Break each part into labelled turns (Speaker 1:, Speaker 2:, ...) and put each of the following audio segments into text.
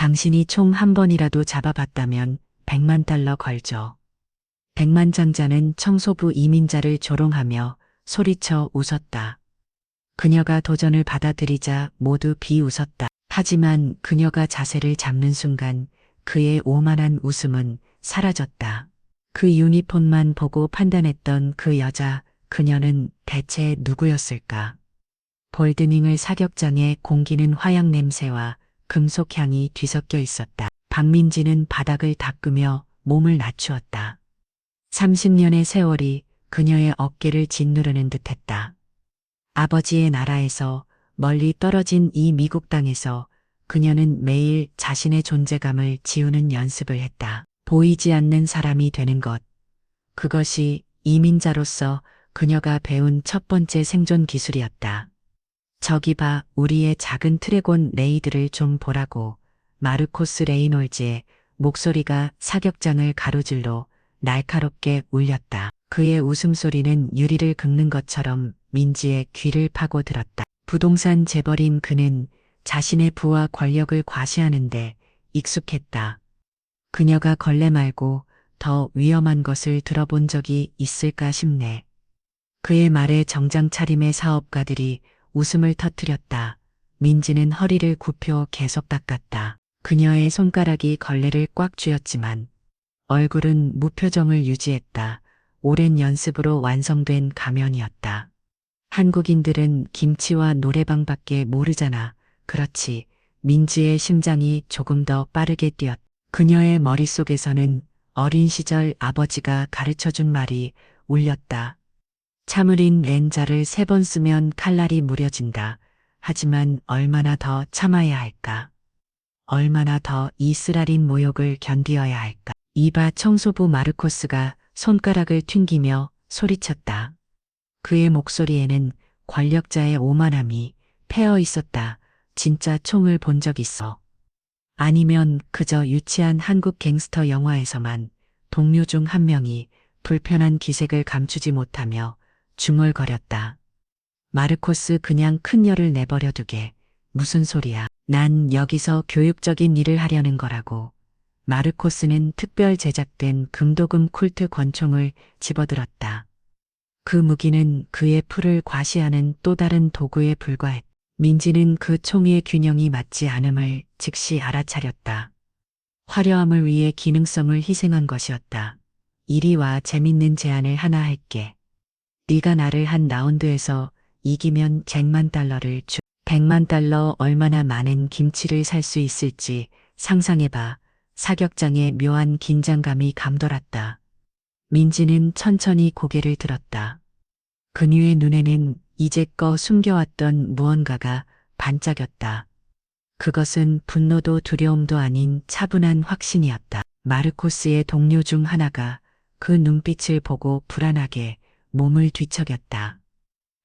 Speaker 1: 당신이 총 한 번이라도 잡아봤다면 100만 달러 걸죠. 백만장자는 청소부 이민자를 조롱하며 소리쳐 웃었다. 그녀가 도전을 받아들이자 모두 비웃었다. 하지만 그녀가 자세를 잡는 순간 그의 오만한 웃음은 사라졌다. 그 유니폼만 보고 판단했던 그 여자, 그녀는 대체 누구였을까? 볼드닝을 사격장에 공기는 화약 냄새와 금속향이 뒤섞여 있었다. 박민지는 바닥을 닦으며 몸을 낮추었다. 30년의 세월이 그녀의 어깨를 짓누르는 듯했다. 아버지의 나라에서 멀리 떨어진 이 미국 땅에서 그녀는 매일 자신의 존재감을 지우는 연습을 했다. 보이지 않는 사람이 되는 것. 그것이 이민자로서 그녀가 배운 첫 번째 생존 기술이었다. 저기 봐, 우리의 작은 트래곤 레이드를 좀 보라고. 마르코스 레이놀즈의 목소리가 사격장을 가로질러 날카롭게 울렸다. 그의 웃음소리는 유리를 긁는 것처럼 민지의 귀를 파고들었다. 부동산 재벌인 그는 자신의 부와 권력을 과시하는데 익숙했다. 그녀가 걸레 말고 더 위험한 것을 들어본 적이 있을까 싶네. 그의 말에 정장 차림의 사업가들이 웃음을 터뜨렸다. 민지는 허리를 굽혀 계속 닦았다. 그녀의 손가락이 걸레를 꽉 쥐었지만 얼굴은 무표정을 유지했다. 오랜 연습으로 완성된 가면이었다. 한국인들은 김치와 노래방밖에 모르잖아. 그렇지. 민지의 심장이 조금 더 빠르게 뛰었다. 그녀의 머릿속에서는 어린 시절 아버지가 가르쳐준 말이 울렸다. 참을인 렌자를 3번 쓰면 칼날이 무뎌진다. 하지만 얼마나 더 참아야 할까? 얼마나 더 이 쓰라린 모욕을 견디어야 할까? 이봐, 청소부 마르코스가 손가락을 튕기며 소리쳤다. 그의 목소리에는 권력자의 오만함이 패어 있었다. 진짜 총을 본 적 있어? 아니면 그저 유치한 한국 갱스터 영화에서만 동료 중 한 명이 불편한 기색을 감추지 못하며 중얼거렸다. 마르코스, 그냥 큰 열을 내버려 두게. 무슨 소리야? 난 여기서 교육적인 일을 하려는 거라고. 마르코스는 특별 제작된 금도금 쿨트 권총을 집어들었다. 그 무기는 그의 풀을 과시하는 또 다른 도구에 불과했다. 민지는 그 총의 균형이 맞지 않음을 즉시 알아차렸다. 화려함을 위해 기능성을 희생한 것이었다. 이리 와, 재밌는 제안을 하나 할게. 네가 나를 한 라운드에서 이기면 100만 달러를 주. 100만 달러, 얼마나 많은 김치를 살 수 있을지 상상해봐. 사격장의 묘한 긴장감이 감돌았다. 민지는 천천히 고개를 들었다. 그녀의 눈에는 이제껏 숨겨왔던 무언가가 반짝였다. 그것은 분노도 두려움도 아닌 차분한 확신이었다. 마르코스의 동료 중 하나가 그 눈빛을 보고 불안하게 몸을 뒤척였다.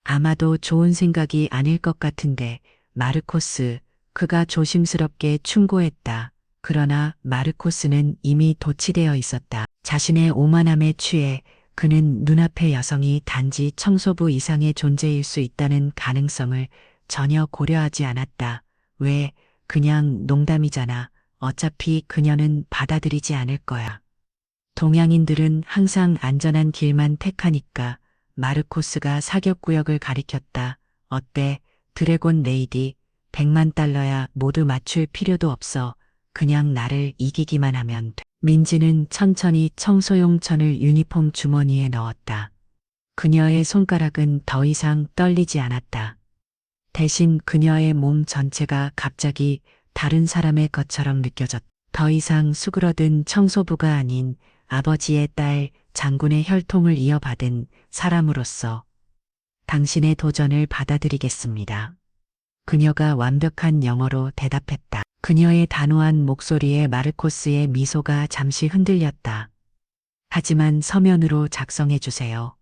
Speaker 1: 아마도 좋은 생각이 아닐 것 같은데, 마르코스, 그가 조심스럽게 충고했다. 그러나 마르코스는 이미 도취되어 있었다. 자신의 오만함에 취해 그는 눈앞의 여성이 단지 청소부 이상의 존재일 수 있다는 가능성을 전혀 고려하지 않았다. 왜, 그냥 농담이잖아. 어차피 그녀는 받아들이지 않을 거야. 동양인들은 항상 안전한 길만 택하니까. 마르코스가 사격구역을 가리켰다. 어때? 드래곤 레이디, 100만 달러야. 모두 맞출 필요도 없어. 그냥 나를 이기기만 하면 돼. 민지는 천천히 청소용 천을 유니폼 주머니에 넣었다. 그녀의 손가락은 더 이상 떨리지 않았다. 대신 그녀의 몸 전체가 갑자기 다른 사람의 것처럼 느껴졌다. 더 이상 수그러든 청소부가 아닌 아버지의 딸, 장군의 혈통을 이어받은 사람으로서 당신의 도전을 받아들이겠습니다. 그녀가 완벽한 영어로 대답했다. 그녀의 단호한 목소리에 마르코스의 미소가 잠시 흔들렸다. 하지만 서면으로 작성해 주세요.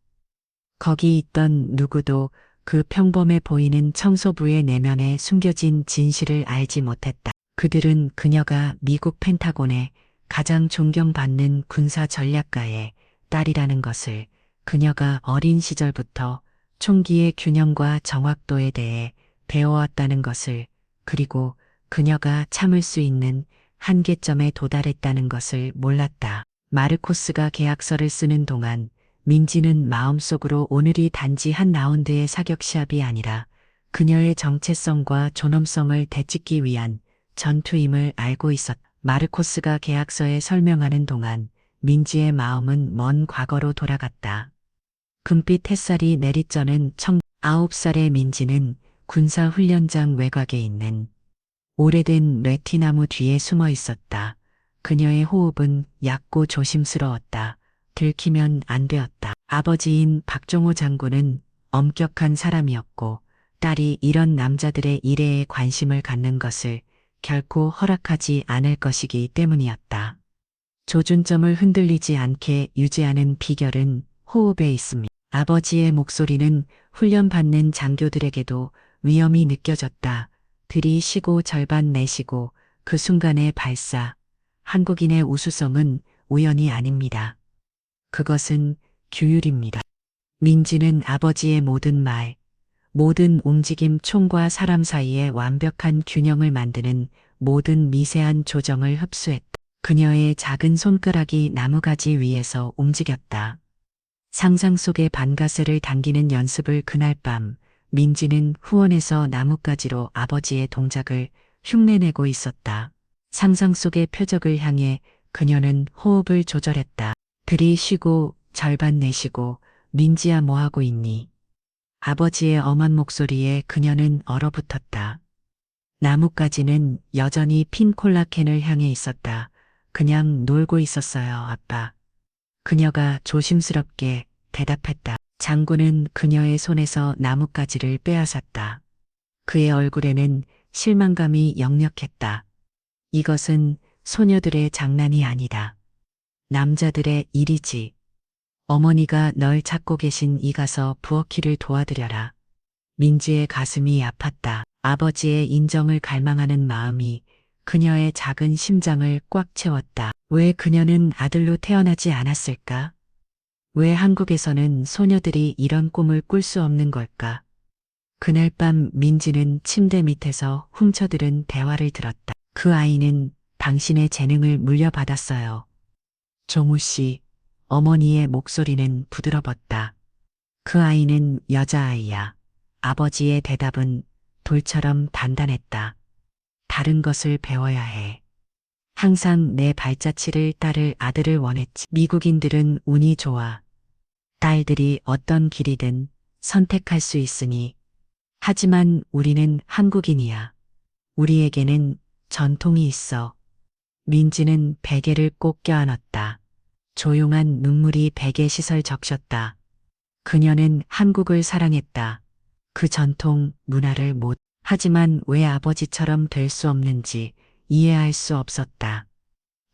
Speaker 1: 거기 있던 누구도 그 평범해 보이는 청소부의 내면에 숨겨진 진실을 알지 못했다. 그들은 그녀가 미국 펜타곤의 가장 존경받는 군사 전략가의 딸이라는 것을, 그녀가 어린 시절부터 총기의 균형과 정확도에 대해 배워왔다는 것을, 그리고 그녀가 참을 수 있는 한계점에 도달했다는 것을 몰랐다. 마르코스가 계약서를 쓰는 동안 민지는 마음속으로 오늘이 단지 한 라운드의 사격 시합이 아니라 그녀의 정체성과 존엄성을 되찾기 위한 전투임을 알고 있었다. 마르코스가 계약서에 설명하는 동안 민지의 마음은 먼 과거로 돌아갔다. 금빛 햇살이 내리쬐는 9살의 민지는 군사훈련장 외곽에 있는 오래된 레티나무 뒤에 숨어 있었다. 그녀의 호흡은 얕고 조심스러웠다. 들키면 안 되었다. 아버지인 박종호 장군은 엄격한 사람이었고 딸이 이런 남자들의 일에 관심을 갖는 것을 결코 허락하지 않을 것이기 때문이었다. 조준점을 흔들리지 않게 유지하는 비결은 호흡에 있습니다. 아버지의 목소리는 훈련받는 장교들에게도 위험이 느껴졌다. 들이쉬고 절반 내쉬고 그 순간의 발사. 한국인의 우수성은 우연이 아닙니다. 그것은 규율입니다. 민지는 아버지의 모든 말, 모든 움직임 총과 사람 사이에 완벽한 균형을 만드는 모든 미세한 조정을 흡수했다. 그녀의 작은 손가락이 나무가지 위에서 움직였다. 상상 속의 반가스를 당기는 연습을 그날 밤 민지는 후원에서 나뭇가지로 아버지의 동작을 흉내내고 있었다. 상상 속의 표적을 향해 그녀는 호흡을 조절했다. 들이쉬고 절반 내쉬고 민지야 뭐하고 있니? 아버지의 엄한 목소리에 그녀는 얼어붙었다. 나뭇가지는 여전히 핀 콜라캔을 향해 있었다. 그냥 놀고 있었어요, 아빠. 그녀가 조심스럽게 대답했다. 장군은 그녀의 손에서 나뭇가지를 빼앗았다. 그의 얼굴에는 실망감이 역력했다. 이것은 소녀들의 장난이 아니다. 남자들의 일이지. 어머니가 널 찾고 계신 이 가서 부엌일을 도와드려라. 민지의 가슴이 아팠다. 아버지의 인정을 갈망하는 마음이 그녀의 작은 심장을 꽉 채웠다. 왜 그녀는 아들로 태어나지 않았을까? 왜 한국에서는 소녀들이 이런 꿈을 꿀 수 없는 걸까? 그날 밤 민지는 침대 밑에서 훔쳐들은 대화를 들었다. 그 아이는 당신의 재능을 물려받았어요. 종우 씨, 어머니의 목소리는 부드러웠다. 그 아이는 여자아이야. 아버지의 대답은 돌처럼 단단했다. 다른 것을 배워야 해. 항상 내 발자취를 따를 아들을 원했지. 미국인들은 운이 좋아. 딸들이 어떤 길이든 선택할 수 있으니. 하지만 우리는 한국인이야. 우리에게는 전통이 있어. 민지는 베개를 꼭 껴안았다. 조용한 눈물이 베개 시설 적셨다. 그녀는 한국을 사랑했다. 그 전통, 문화를 못. 하지만 왜 아버지처럼 될 수 없는지 이해할 수 없었다.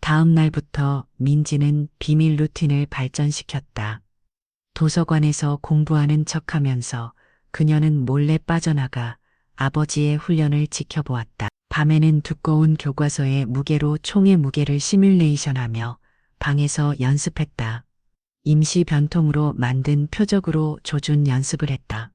Speaker 1: 다음 날부터 민지는 비밀 루틴을 발전시켰다. 도서관에서 공부하는 척하면서 그녀는 몰래 빠져나가 아버지의 훈련을 지켜보았다. 밤에는 두꺼운 교과서의 무게로 총의 무게를 시뮬레이션하며 방에서 연습했다. 임시 변통으로 만든 표적으로 조준 연습을 했다.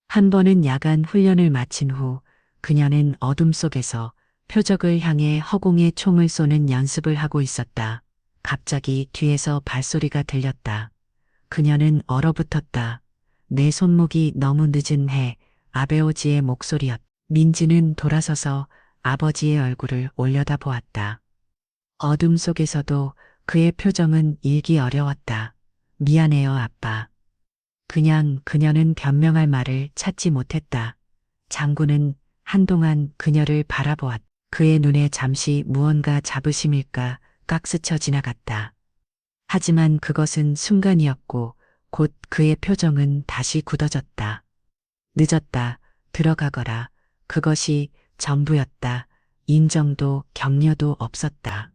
Speaker 1: 한 번은 야간 훈련을 마친 후 그녀는 어둠 속에서 표적을 향해 허공에 총을 쏘는 연습을 하고 있었다. 갑자기 뒤에서 발소리가 들렸다. 그녀는 얼어붙었다. 내 손목이 너무 늦은 해. 아베오지의 목소리였다. 민지는 돌아서서 아버지의 얼굴을 올려다보았다. 어둠 속에서도 그의 표정은 읽기 어려웠다. 미안해요, 아빠. 그냥 그녀는 변명할 말을 찾지 못했다. 장군은 한동안 그녀를 바라보았다. 그의 눈에 잠시 무언가 자부심일까 깍스쳐 지나갔다. 하지만 그것은 순간이었고 곧 그의 표정은 다시 굳어졌다. 늦었다. 들어가거라. 그것이 전부였다. 인정도 격려도 없었다.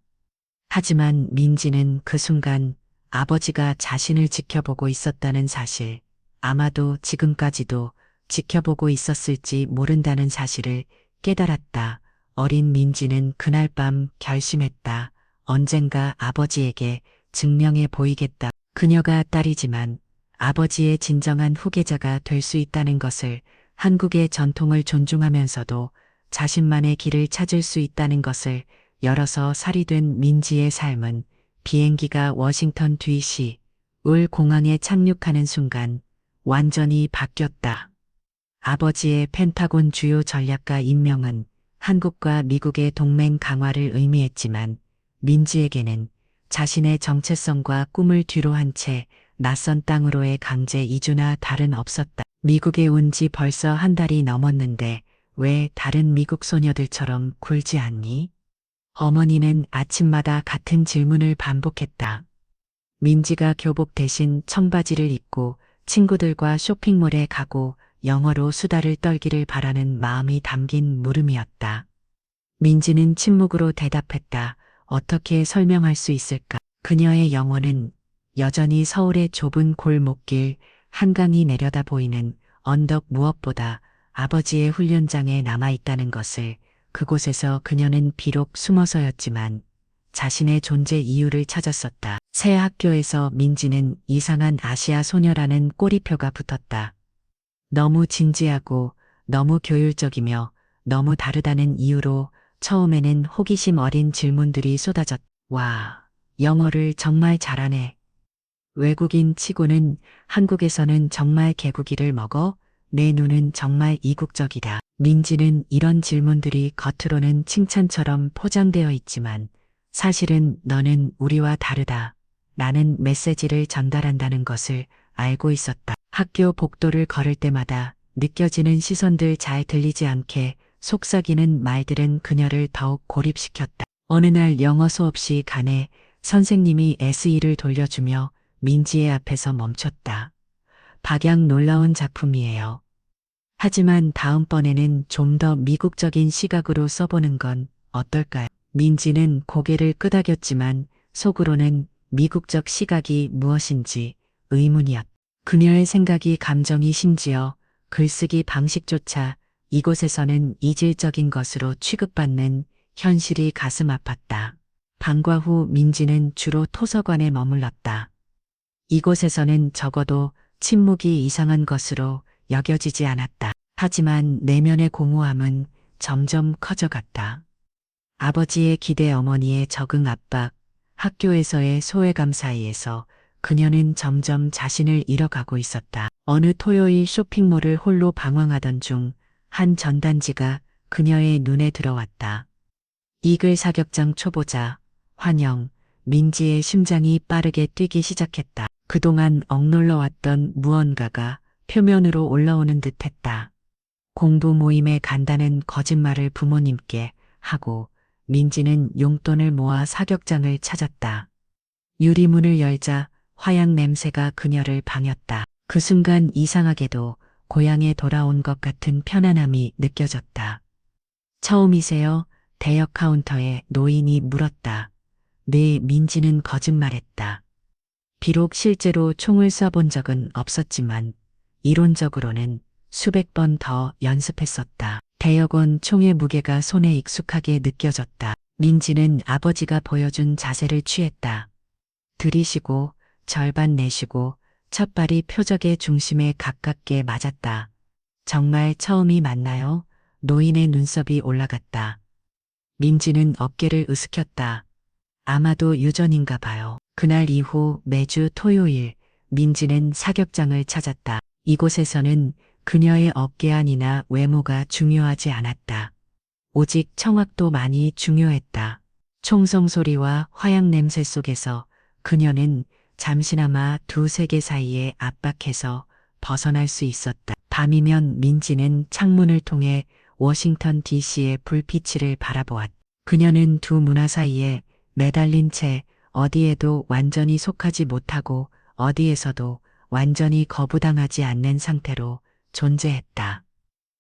Speaker 1: 하지만 민지는 그 순간 아버지가 자신을 지켜보고 있었다는 사실, 아마도 지금까지도 지켜보고 있었을지 모른다는 사실을 깨달았다. 어린 민지는 그날 밤 결심했다. 언젠가 아버지에게 증명해 보이겠다. 그녀가 딸이지만 아버지의 진정한 후계자가 될 수 있다는 것을, 한국의 전통을 존중하면서도 자신만의 길을 찾을 수 있다는 것을 열어서 살이 된 민지의 삶은 비행기가 워싱턴 DC 울 공항에 착륙하는 순간 완전히 바뀌었다. 아버지의 펜타곤 주요 전략가 임명은 한국과 미국의 동맹 강화를 의미했지만 민지에게는 자신의 정체성과 꿈을 뒤로 한 채 낯선 땅으로의 강제 이주나 다른 없었다. 미국에 온 지 벌써 한 달이 넘었는데 왜 다른 미국 소녀들처럼 굴지 않니? 어머니는 아침마다 같은 질문을 반복했다. 민지가 교복 대신 청바지를 입고 친구들과 쇼핑몰에 가고 영어로 수다를 떨기를 바라는 마음이 담긴 물음이었다. 민지는 침묵으로 대답했다. 어떻게 설명할 수 있을까? 그녀의 영혼은 여전히 서울의 좁은 골목길, 한강이 내려다 보이는 언덕 무엇보다 아버지의 훈련장에 남아있다는 것을 그곳에서 그녀는 비록 숨어서였지만 자신의 존재 이유를 찾았었다. 새 학교에서 민지는 이상한 아시아 소녀라는 꼬리표가 붙었다. 너무 진지하고 너무 교율적이며 너무 다르다는 이유로 처음에는 호기심 어린 질문들이 쏟아졌다. 와, 영어를 정말 잘하네. 외국인 치고는 한국에서는 정말 개구기를 먹어? 내 눈은 정말 이국적이다. 민지는 이런 질문들이 겉으로는 칭찬처럼 포장되어 있지만 사실은 너는 우리와 다르다. 라는 메시지를 전달한다는 것을 알고 있었다. 학교 복도를 걸을 때마다 느껴지는 시선들 잘 들리지 않게 속삭이는 말들은 그녀를 더욱 고립시켰다. 어느 날 영어 수업 시간에 선생님이 SE를 돌려주며 민지의 앞에서 멈췄다. 박양 놀라운 작품이에요. 하지만 다음번에는 좀 더 미국적인 시각으로 써보는 건 어떨까요? 민지는 고개를 끄덕였지만 속으로는 미국적 시각이 무엇인지 의문이었다. 그녀의 생각이 감정이 심지어 글쓰기 방식조차 이곳에서는 이질적인 것으로 취급받는 현실이 가슴 아팠다. 방과 후 민지는 주로 도서관에 머물렀다. 이곳에서는 적어도 침묵이 이상한 것으로 여겨지지 않았다. 하지만 내면의 공허함은 점점 커져갔다. 아버지의 기대, 어머니의 적응 압박, 학교에서의 소외감 사이에서 그녀는 점점 자신을 잃어가고 있었다. 어느 토요일 쇼핑몰을 홀로 방황하던 중 한 전단지가 그녀의 눈에 들어왔다. 이글 사격장 초보자, 환영, 민지의 심장이 빠르게 뛰기 시작했다. 그동안 억눌러왔던 무언가가 표면으로 올라오는 듯했다. 공부 모임에 간다는 거짓말을 부모님께 하고 민지는 용돈을 모아 사격장을 찾았다. 유리문을 열자 화약 냄새가 그녀를 방했다. 그 순간 이상하게도 고향에 돌아온 것 같은 편안함이 느껴졌다. 처음이세요? 대역 카운터에 노인이 물었다. 네, 민지는 거짓말했다. 비록 실제로 총을 쏴본 적은 없었지만 이론적으로는 수백 번 더 연습했었다. 대역원 총의 무게가 손에 익숙하게 느껴졌다. 민지는 아버지가 보여준 자세를 취했다. 들이쉬고 절반 내쉬고 첫 발이 표적의 중심에 가깝게 맞았다. 정말 처음이 맞나요? 노인의 눈썹이 올라갔다. 민지는 어깨를 으스켰다. 아마도 유전인가 봐요. 그날 이후 매주 토요일 민지는 사격장을 찾았다. 이곳에서는 그녀의 어깨안이나 외모가 중요하지 않았다. 오직 청학도만이 중요했다. 총성 소리와 화약 냄새 속에서 그녀는 잠시나마 두 세계 사이에 압박해서 벗어날 수 있었다. 밤이면 민지는 창문을 통해 워싱턴 DC의 불빛을 바라보았다. 그녀는 두 문화 사이에 매달린 채 어디에도 완전히 속하지 못하고 어디에서도 완전히 거부당하지 않는 상태로 존재했다.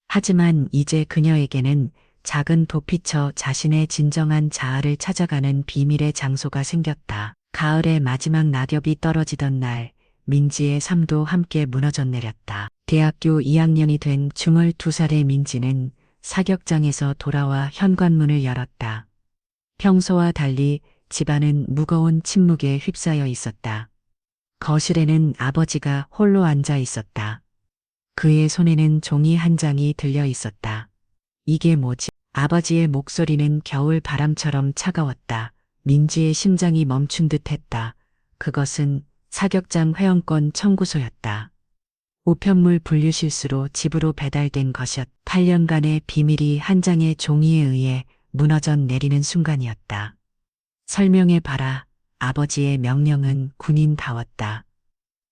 Speaker 1: 하지만 이제 그녀에게는 작은 도피처 자신의 진정한 자아를 찾아가는 비밀의 장소가 생겼다. 가을의 마지막 낙엽이 떨어지던 날 민지의 삶도 함께 무너져 내렸다. 대학교 2학년이 된 22살의 민지는 사격장에서 돌아와 현관문을 열었다. 평소와 달리 집안은 무거운 침묵에 휩싸여 있었다. 거실에는 아버지가 홀로 앉아 있었다. 그의 손에는 종이 한 장이 들려 있었다. 이게 뭐지? 아버지의 목소리는 겨울 바람처럼 차가웠다. 민지의 심장이 멈춘 듯 했다. 그것은 사격장 회원권 청구서였다. 우편물 분류 실수로 집으로 배달된 것이었. 8년간의 비밀이 한 장의 종이에 의해 무너져 내리는 순간이었다. 설명해봐라. 아버지의 명령은 군인다웠다.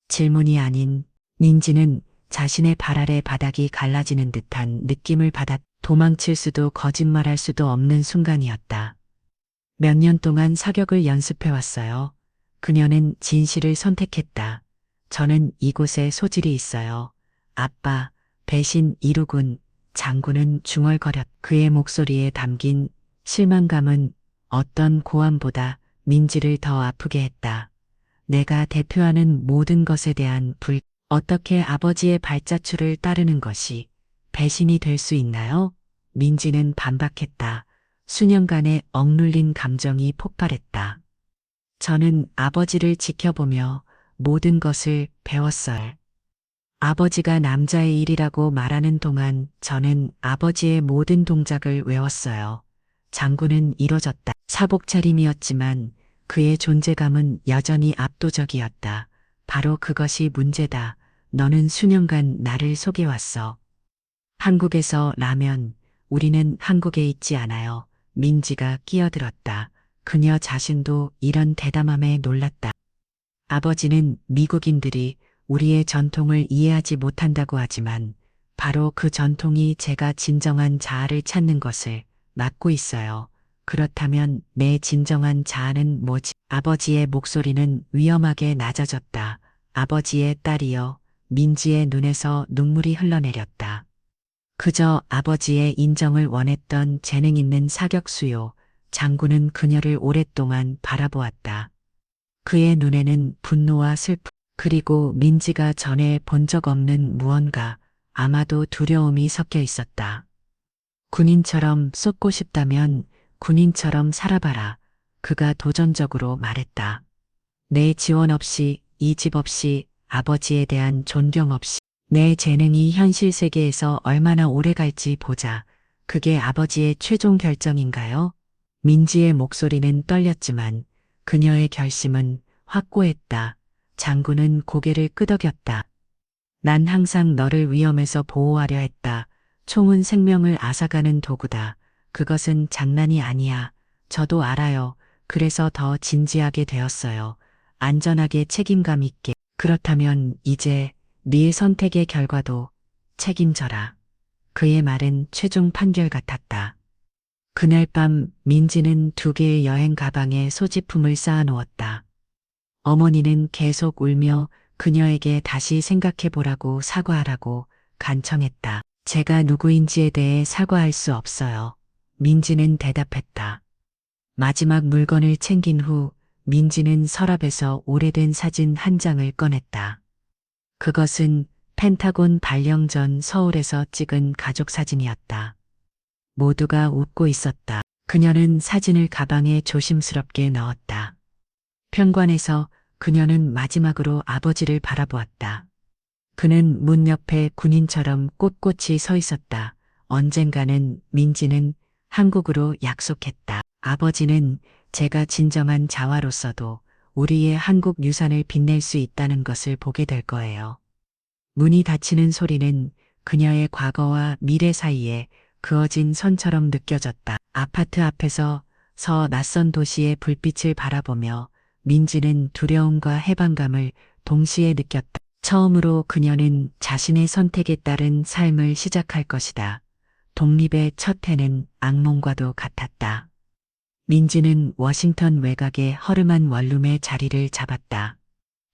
Speaker 1: 질문이 아닌 민지는 자신의 발 아래 바닥이 갈라지는 듯한 느낌을 받았. 도망칠 수도 거짓말할 수도 없는 순간이었다. 몇 년 동안 사격을 연습해왔어요. 그녀는 진실을 선택했다. 저는 이곳에 소질이 있어요. 아빠, 배신 이루군. 장군은 중얼거렸. 그의 목소리에 담긴 실망감은 어떤 고함보다 민지를 더 아프게 했다. 내가 대표하는 모든 것에 대한 어떻게 아버지의 발자취를 따르는 것이 배신이 될 수 있나요? 민지는 반박했다. 수년간의 억눌린 감정이 폭발했다. 저는 아버지를 지켜보며 모든 것을 배웠어요. 아버지가 남자의 일이라고 말하는 동안 저는 아버지의 모든 동작을 외웠어요. 장군은 이뤄졌다. 사복 차림이었지만 그의 존재감은 여전히 압도적이었다. 바로 그것이 문제다. 너는 수년간 나를 속여왔어. 한국에서 라면, 우리는 한국에 있지 않아요. 민지가 끼어들었다. 그녀 자신도 이런 대담함에 놀랐다. 아버지는 미국인들이 우리의 전통을 이해하지 못한다고 하지만 바로 그 전통이 제가 진정한 자아를 찾는 것을 막고 있어요. 그렇다면 내 진정한 자아는 뭐지? 아버지의 목소리는 위험하게 낮아졌다. 아버지의 딸이여. 민지의 눈에서 눈물이 흘러내렸다. 그저 아버지의 인정을 원했던 재능 있는 사격수요. 장군은 그녀를 오랫동안 바라보았다. 그의 눈에는 분노와 슬픔, 그리고 민지가 전에 본 적 없는 무언가, 아마도 두려움이 섞여 있었다. 군인처럼 쏟고 싶다면 군인처럼 살아봐라. 그가 도전적으로 말했다. 내 지원 없이, 이 집 없이, 아버지에 대한 존경 없이, 내 재능이 현실 세계에서 얼마나 오래 갈지 보자. 그게 아버지의 최종 결정인가요? 민지의 목소리는 떨렸지만 그녀의 결심은 확고했다. 장군은 고개를 끄덕였다. 난 항상 너를 위험에서 보호하려 했다. 총은 생명을 앗아가는 도구다. 그것은 장난이 아니야. 저도 알아요. 그래서 더 진지하게 되었어요. 안전하게 책임감 있게. 그렇다면 이제 네 선택의 결과도 책임져라. 그의 말은 최종 판결 같았다. 그날 밤 민지는 2개의 여행 가방에 소지품을 쌓아놓았다. 어머니는 계속 울며 그녀에게 다시 생각해보라고 사과하라고 간청했다. 제가 누구인지에 대해 사과할 수 없어요. 민지는 대답했다. 마지막 물건을 챙긴 후 민지는 서랍에서 오래된 사진 한 장을 꺼냈다. 그것은 펜타곤 발령 전 서울에서 찍은 가족 사진이었다. 모두가 웃고 있었다. 그녀는 사진을 가방에 조심스럽게 넣었다. 현관에서 그녀는 마지막으로 아버지를 바라보았다. 그는 문 옆에 군인처럼 꼿꼿이 서 있었다. 언젠가는 민지는 한국으로 약속했다. 아버지는 제가 진정한 자화로서도 우리의 한국 유산을 빛낼 수 있다는 것을 보게 될 거예요. 문이 닫히는 소리는 그녀의 과거와 미래 사이에 그어진 선처럼 느껴졌다. 아파트 앞에서 서 낯선 도시의 불빛을 바라보며 민지는 두려움과 해방감을 동시에 느꼈다. 처음으로 그녀는 자신의 선택에 따른 삶을 시작할 것이다. 독립의 첫 해는 악몽과도 같았다. 민지는 워싱턴 외곽의 허름한 원룸에 자리를 잡았다.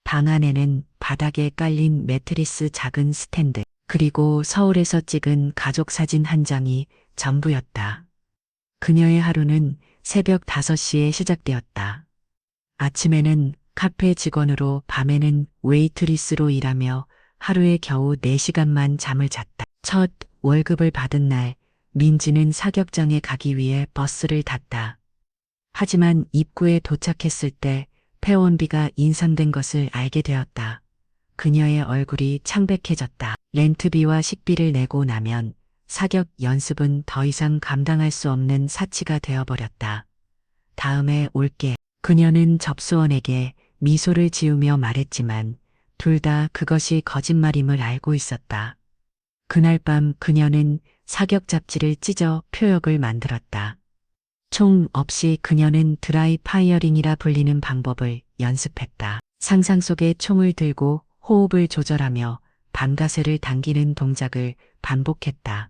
Speaker 1: 방 안에는 바닥에 깔린 매트리스 작은 스탠드, 그리고 서울에서 찍은 가족 사진 한 장이 전부였다. 그녀의 하루는 새벽 5시에 시작되었다. 아침에는 카페 직원으로, 밤에는 웨이트리스로 일하며 하루에 겨우 4시간만 잠을 잤다. 첫 월급을 받은 날, 민지는 사격장에 가기 위해 버스를 탔다. 하지만 입구에 도착했을 때 회원비가 인상된 것을 알게 되었다. 그녀의 얼굴이 창백해졌다. 렌트비와 식비를 내고 나면 사격 연습은 더 이상 감당할 수 없는 사치가 되어버렸다. 다음에 올게. 그녀는 접수원에게 미소를 지으며 말했지만 둘 다 그것이 거짓말임을 알고 있었다. 그날 밤 그녀는 사격 잡지를 찢어 표역을 만들었다. 총 없이 그녀는 드라이 파이어링이라 불리는 방법을 연습했다. 상상 속에 총을 들고 호흡을 조절하며 방가쇠를 당기는 동작을 반복했다.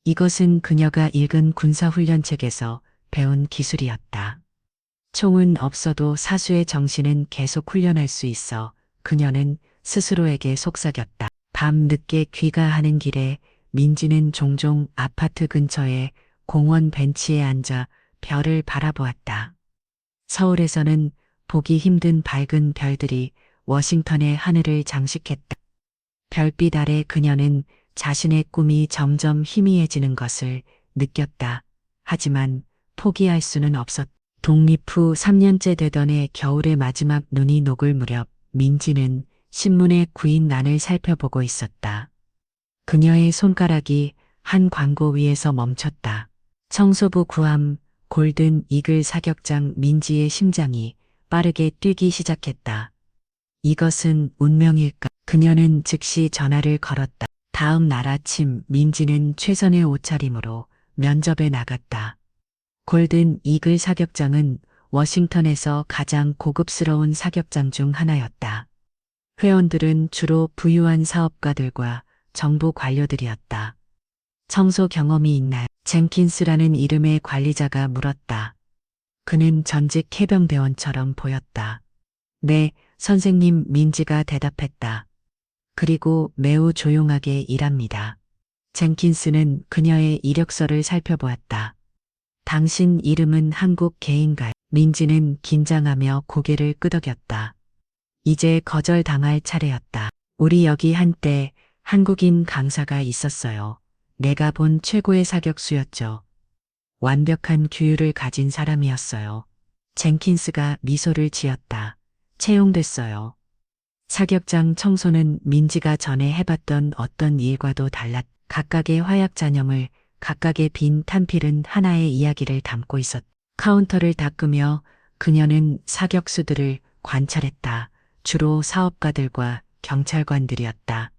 Speaker 1: 이것은 그녀가 읽은 군사훈련책에서 배운 기술이었다. 총은 없어도 사수의 정신은 계속 훈련할 수 있어 그녀는 스스로에게 속삭였다. 밤 늦게 귀가하는 길에 민지는 종종 아파트 근처의 공원 벤치에 앉아 별을 바라보았다. 서울에서는 보기 힘든 밝은 별들이 워싱턴의 하늘을 장식했다. 별빛 아래 그녀는 자신의 꿈이 점점 희미해지는 것을 느꼈다. 하지만 포기할 수는 없었다. 독립 후 3년째 되던 해 겨울의 마지막 눈이 녹을 무렵 민지는 신문의 구인란을 살펴보고 있었다. 그녀의 손가락이 한 광고 위에서 멈췄다. 청소부 구함 골든 이글 사격장. 민지의 심장이 빠르게 뛰기 시작했다. 이것은 운명일까? 그녀는 즉시 전화를 걸었다. 다음 날 아침 민지는 최선의 옷차림으로 면접에 나갔다. 골든 이글 사격장은 워싱턴에서 가장 고급스러운 사격장 중 하나였다. 회원들은 주로 부유한 사업가들과 정부 관료들이었다. 청소 경험이 있나요? 젠킨스라는 이름의 관리자가 물었다. 그는 전직 해병대원처럼 보였다. 네, 선생님. 민지가 대답했다. 그리고 매우 조용하게 일합니다. 젠킨스는 그녀의 이력서를 살펴보았다. 당신 이름은 한국 개인가요? 민지는 긴장하며 고개를 끄덕였다. 이제 거절당할 차례였다. 우리 여기 한때 한국인 강사가 있었어요. 내가 본 최고의 사격수였죠. 완벽한 규율을 가진 사람이었어요. 젠킨스가 미소를 지었다. 채용됐어요. 사격장 청소는 민지가 전에 해봤던 어떤 일과도 달랐. 각각의 화약 잔염을, 각각의 빈 탄필은 하나의 이야기를 담고 있었다. 카운터를 닦으며 그녀는 사격수들을 관찰했다. 주로 사업가들과 경찰관들이었다.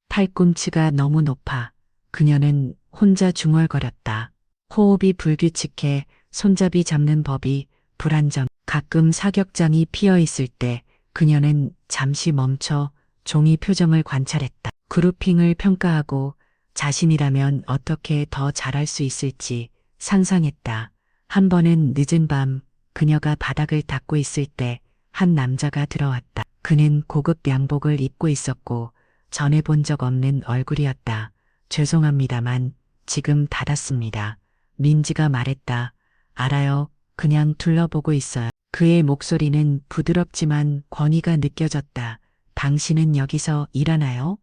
Speaker 1: 팔꿈치가 너무 높아 그녀는 혼자 중얼거렸다. 호흡이 불규칙해 손잡이 잡는 법이 불안정. 가끔 사격장이 피어 있을 때 그녀는 잠시 멈춰 종이 표정을 관찰했다. 그루핑을 평가하고 자신이라면 어떻게 더 잘할 수 있을지 상상했다. 한 번은 늦은 밤 그녀가 바닥을 닦고 있을 때 한 남자가 들어왔다. 그는 고급 양복을 입고 있었고 전에 본 적 없는 얼굴이었다. 죄송합니다만 지금 닫았습니다. 민지가 말했다. 알아요. 그냥 둘러보고 있어요. 그의 목소리는 부드럽지만 권위가 느껴졌다. 당신은 여기서 일하나요?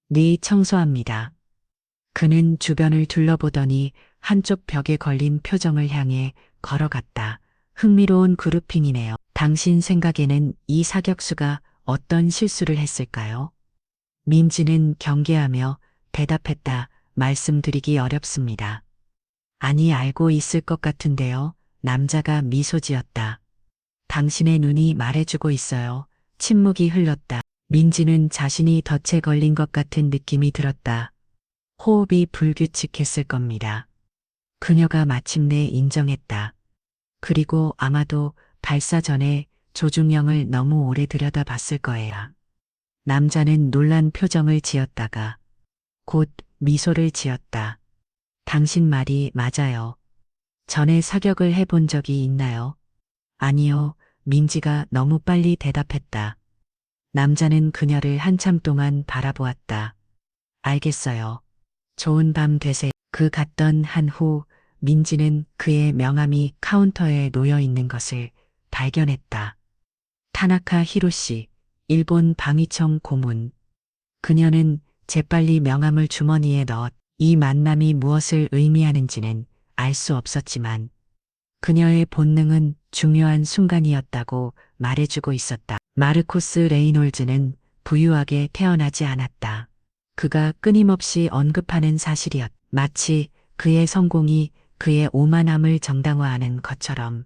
Speaker 1: 네, 청소합니다. 그는 주변을 둘러보더니 한쪽 벽에 걸린 표정을 향해 걸어갔다. 흥미로운 그루핑이네요. 당신 생각에는 이 사격수가 어떤 실수를 했을까요? 민지는 경계하며 대답했다. 말씀드리기 어렵습니다. 아니, 알고 있을 것 같은데요. 남자가 미소 지었다. 당신의 눈이 말해주고 있어요. 침묵이 흘렀다. 민지는 자신이 덫에 걸린 것 같은 느낌이 들었다. 호흡이 불규칙했을 겁니다. 그녀가 마침내 인정했다. 그리고 아마도 발사 전에 조준령을 너무 오래 들여다봤을 거예요. 남자는 놀란 표정을 지었다가 곧 미소를 지었다. 당신 말이 맞아요. 전에 사격을 해본 적이 있나요? 아니요. 민지가 너무 빨리 대답했다. 남자는 그녀를 한참 동안 바라보았다. 알겠어요. 좋은 밤 되세요. 그 갔던 한 후 민지는 그의 명함이 카운터에 놓여 있는 것을 발견했다. 타나카 히로시, 일본 방위청 고문. 그녀는 재빨리 명함을 주머니에 넣었. 이 만남이 무엇을 의미하는지는 알 수 없었지만 그녀의 본능은 중요한 순간이었다고 말해주고 있었다. 마르코스 레이놀즈는 부유하게 태어나지 않았다. 그가 끊임없이 언급하는 사실이었다. 마치 그의 성공이 그의 오만함을 정당화하는 것처럼.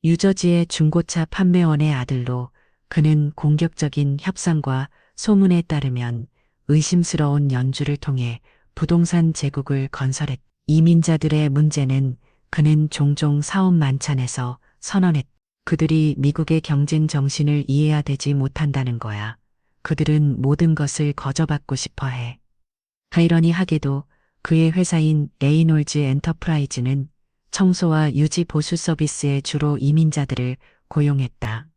Speaker 1: 유저지의 중고차 판매원의 아들로 그는 공격적인 협상과 소문에 따르면 의심스러운 연주를 통해 부동산 제국을 건설했다. 이민자들의 문제는 그는 종종 사업 만찬에서 선언했다. 그들이 미국의 경쟁 정신을 이해하지 못한다는 거야. 그들은 모든 것을 거저받고 싶어 해. 아이러니하게도 그의 회사인 레이놀즈 엔터프라이즈는 청소와 유지 보수 서비스에 주로 이민자들을 고용했다.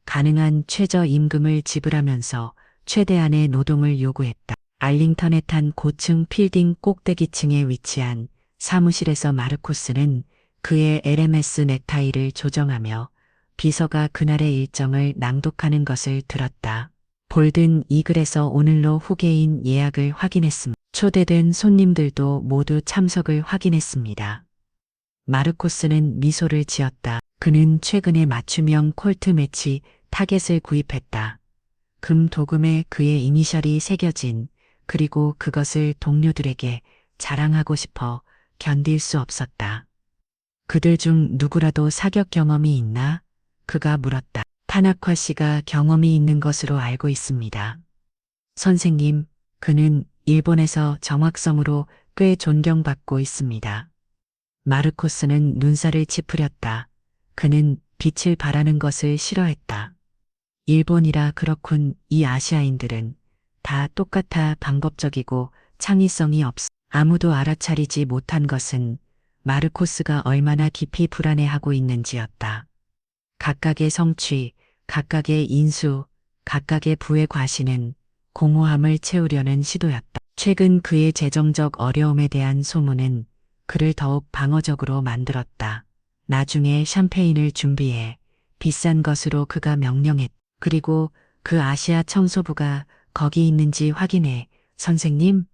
Speaker 1: 가능한 최저 임금을 지불하면서 최대한의 노동을 요구했다. 알링턴에 탄 고층 필딩 꼭대기층에 위치한 사무실에서 마르코스는 그의 LMS 넥타이를 조정하며 비서가 그날의 일정을 낭독하는 것을 들었다. 볼든 이글에서 오늘로 후계인 예약을 확인했습니다. 초대된 손님들도 모두 참석을 확인했습니다. 마르코스는 미소를 지었다. 그는 최근에 맞춤형 콜트 매치 타겟을 구입했다. 금 도금에 그의 이니셜이 새겨진, 그리고 그것을 동료들에게 자랑하고 싶어 견딜 수 없었다. 그들 중 누구라도 사격 경험이 있나? 그가 물었다. 타나카 씨가 경험이 있는 것으로 알고 있습니다. 선생님, 그는 일본에서 정확성으로 꽤 존경받고 있습니다. 마르코스는 눈살을 찌푸렸다. 그는 빛을 발하는 것을 싫어했다. 일본이라 그렇군. 이 아시아인들은 다 똑같아 방법적이고 창의성이 없어. 아무도 알아차리지 못한 것은 마르코스가 얼마나 깊이 불안해하고 있는지였다. 각각의 성취, 각각의 인수, 각각의 부의 과시는 공허함을 채우려는 시도였다. 최근 그의 재정적 어려움에 대한 소문은 그를 더욱 방어적으로 만들었다. 나중에 샴페인을 준비해. 비싼 것으로 그가 명령했다. 그리고 그 아시아 청소부가 거기 있는지 확인해. 선생님?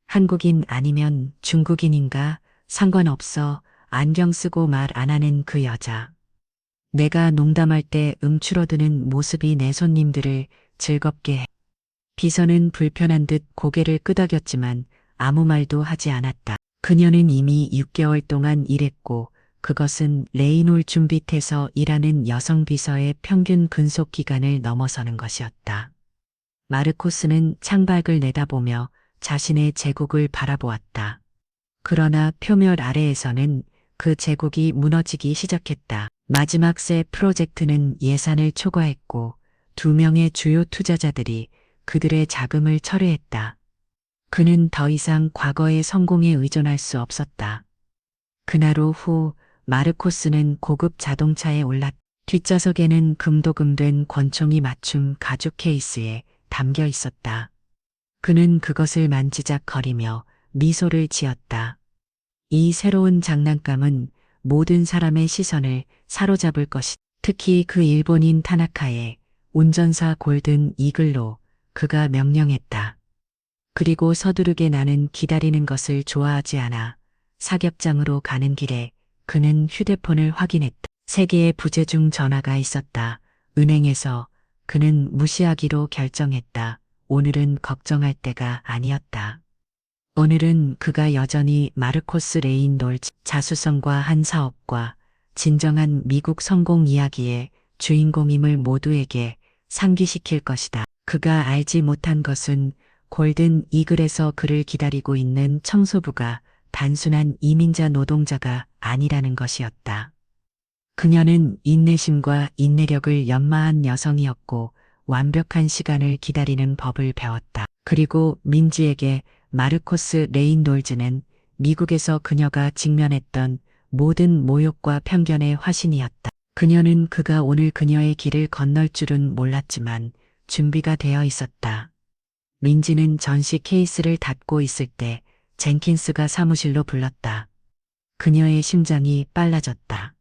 Speaker 1: 한국인 아니면 중국인인가? 상관없어. 안경 쓰고 말 안 하는 그 여자. 내가 농담할 때 움츠러드는 모습이 내 손님들을 즐겁게 해. 비서는 불편한 듯 고개를 끄덕였지만 아무 말도 하지 않았다. 그녀는 이미 6개월 동안 일했고 그것은 레이놀 준비태서 일하는 여성 비서의 평균 근속 기간을 넘어서는 것이었다. 마르코스는 창밖을 내다보며 자신의 제국을 바라보았다. 그러나 표면 아래에서는 그 제국이 무너지기 시작했다. 마지막 세 프로젝트는 예산을 초과했고 2명의 주요 투자자들이 그들의 자금을 철회했다. 그는 더 이상 과거의 성공에 의존할 수 없었다. 그날 오후 마르코스는 고급 자동차에 올랐다. 뒷좌석에는 금도금된 권총이 맞춤 가죽 케이스에 담겨 있었다. 그는 그것을 만지작거리며 미소를 지었다. 이 새로운 장난감은 모든 사람의 시선을 사로잡을 것이다. 특히 그 일본인 타나카의 운전사 골든 이글로 그가 명령했다. 그리고 서두르게 나는 기다리는 것을 좋아하지 않아. 사격장으로 가는 길에 그는 휴대폰을 확인했다. 3개의 부재중 전화가 있었다. 은행에서. 그는 무시하기로 결정했다. 오늘은 걱정할 때가 아니었다. 오늘은 그가 여전히 마르코스 레인놀즈 자수성과 한 사업과 진정한 미국 성공 이야기의 주인공임을 모두에게 상기시킬 것이다. 그가 알지 못한 것은 골든 이글에서 그를 기다리고 있는 청소부가 단순한 이민자 노동자가 아니라는 것이었다. 그녀는 인내심과 인내력을 연마한 여성이었고 완벽한 시간을 기다리는 법을 배웠다. 그리고 민지에게 마르코스 레인놀즈는 미국에서 그녀가 직면했던 모든 모욕과 편견의 화신이었다. 그녀는 그가 오늘 그녀의 길을 건널 줄은 몰랐지만 준비가 되어 있었다. 민지는 전시 케이스를 닫고 있을 때 젠킨스가 사무실로 불렀다. 그녀의 심장이 빨라졌다.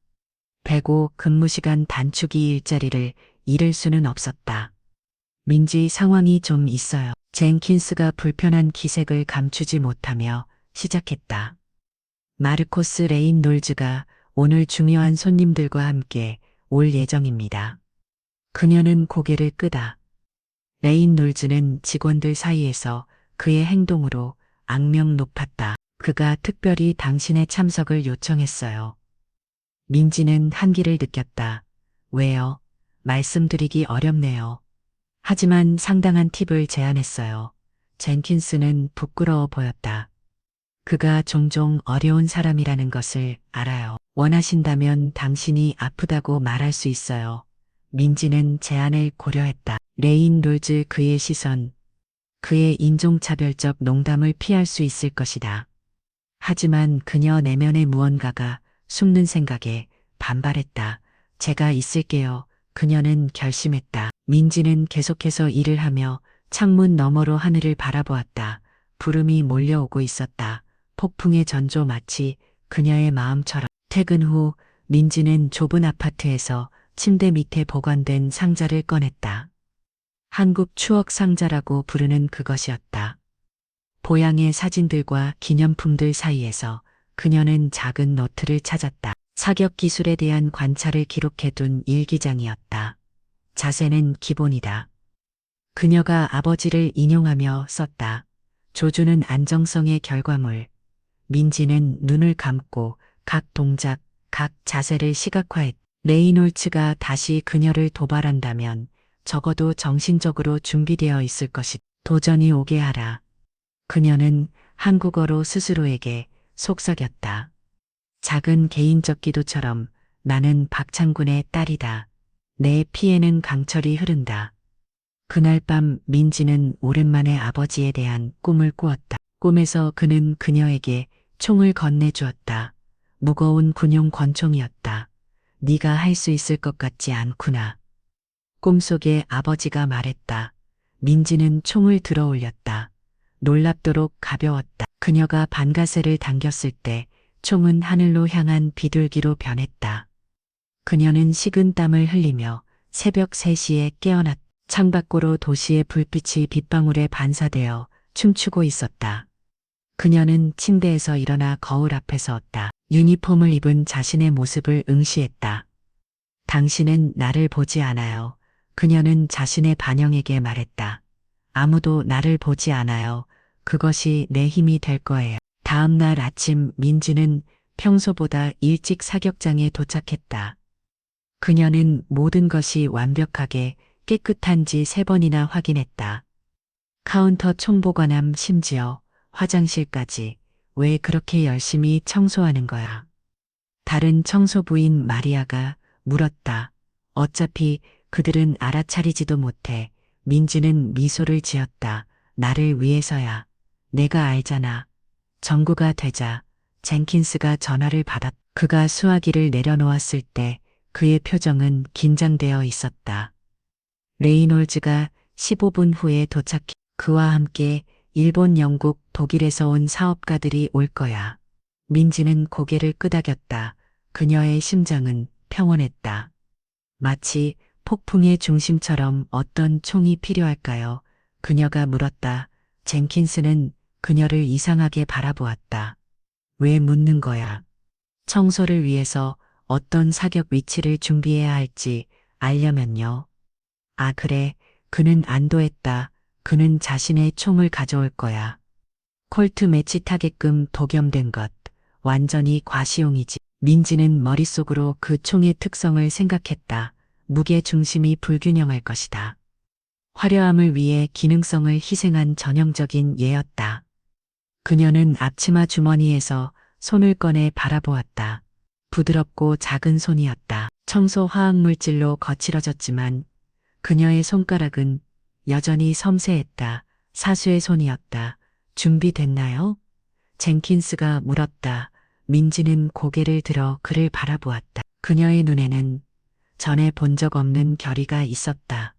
Speaker 1: 105 근무시간 단축이 일자리를 잃을 수는 없었다. 민지 상황이 좀 있어요. 젠킨스가 불편한 기색을 감추지 못하며 시작했다. 마르코스 레인놀즈가 오늘 중요한 손님들과 함께 올 예정입니다. 그녀는 고개를 끄다. 레인놀즈는 직원들 사이에서 그의 행동으로 악명 높았다. 그가 특별히 당신의 참석을 요청했어요. 민지는 한기를 느꼈다. 왜요? 말씀드리기 어렵네요. 하지만 상당한 팁을 제안했어요. 젠킨스는 부끄러워 보였다. 그가 종종 어려운 사람이라는 것을 알아요. 원하신다면 당신이 아프다고 말할 수 있어요. 민지는 제안을 고려했다. 레인롤즈 그의 시선, 그의 인종차별적 농담을 피할 수 있을 것이다. 하지만 그녀 내면의 무언가가 숨는 생각에 반발했다. 제가 있을게요. 그녀는 결심했다. 민지는 계속해서 일을 하며 창문 너머로 하늘을 바라보았다. 구름이 몰려오고 있었다. 폭풍의 전조 마치 그녀의 마음처럼. 퇴근 후 민지는 좁은 아파트에서 침대 밑에 보관된 상자를 꺼냈다. 한국 추억 상자라고 부르는 그것이었다. 보양의 사진들과 기념품들 사이에서 그녀는 작은 노트를 찾았다. 사격 기술에 대한 관찰을 기록해둔 일기장이었다. 자세는 기본이다. 그녀가 아버지를 인용하며 썼다. 조주는 안정성의 결과물. 민지는 눈을 감고 각 동작, 각 자세를 시각화했다. 레이놀츠가 다시 그녀를 도발한다면 적어도 정신적으로 준비되어 있을 것이다. 도전이 오게 하라. 그녀는 한국어로 스스로에게 속삭였다. 작은 개인적 기도처럼 나는 박창군의 딸이다. 내 피에는 강철이 흐른다. 그날 밤 민지는 오랜만에 아버지에 대한 꿈을 꾸었다. 꿈에서 그는 그녀에게 총을 건네주었다. 무거운 군용 권총이었다. 네가 할 수 있을 것 같지 않구나. 꿈속에 아버지가 말했다. 민지는 총을 들어 올렸다. 놀랍도록 가벼웠다. 그녀가 반가세를 당겼을 때 총은 하늘로 향한 비둘기로 변했다. 그녀는 식은 땀을 흘리며 새벽 3시에 깨어났다. 창밖으로 도시의 불빛이 빗방울에 반사되어 춤추고 있었다. 그녀는 침대에서 일어나 거울 앞에 섰다. 유니폼을 입은 자신의 모습을 응시했다. 당신은 나를 보지 않아요. 그녀는 자신의 반영에게 말했다. 아무도 나를 보지 않아요. 그것이 내 힘이 될 거예요. 다음 날 아침 민지는 평소보다 일찍 사격장에 도착했다. 그녀는 모든 것이 완벽하게 깨끗한지 3번이나 확인했다. 카운터 총보관함 심지어 화장실까지. 왜 그렇게 열심히 청소하는 거야? 다른 청소부인 마리아가 물었다. 어차피 그들은 알아차리지도 못해. 민지는 미소를 지었다. 나를 위해서야. 내가 알잖아. 전구가 되자 젠킨스가 전화를 받았다. 그가 수화기를 내려놓았을 때 그의 표정은 긴장되어 있었다. 레이놀즈가 15분 후에 도착해. 그와 함께 일본, 영국, 독일에서 온 사업가들이 올 거야. 민지는 고개를 끄덕였다. 그녀의 심장은 평온했다. 마치 폭풍의 중심처럼. 어떤 총이 필요할까요? 그녀가 물었다. 젠킨스는 그녀를 이상하게 바라보았다. 왜 묻는 거야? 청소를 위해서 어떤 사격 위치를 준비해야 할지 알려면요. 아, 그래. 그는 안도했다. 그는 자신의 총을 가져올 거야. 콜트 매치 타게끔 독염된 것. 완전히 과시용이지. 민지는 머릿속으로 그 총의 특성을 생각했다. 무게 중심이 불균형할 것이다. 화려함을 위해 기능성을 희생한 전형적인 예였다. 그녀는 앞치마 주머니에서 손을 꺼내 바라보았다. 부드럽고 작은 손이었다. 청소 화학물질로 거칠어졌지만 그녀의 손가락은 여전히 섬세했다. 사수의 손이었다. 준비됐나요? 젠킨스가 물었다. 민지는 고개를 들어 그를 바라보았다. 그녀의 눈에는 전에 본 적 없는 결의가 있었다.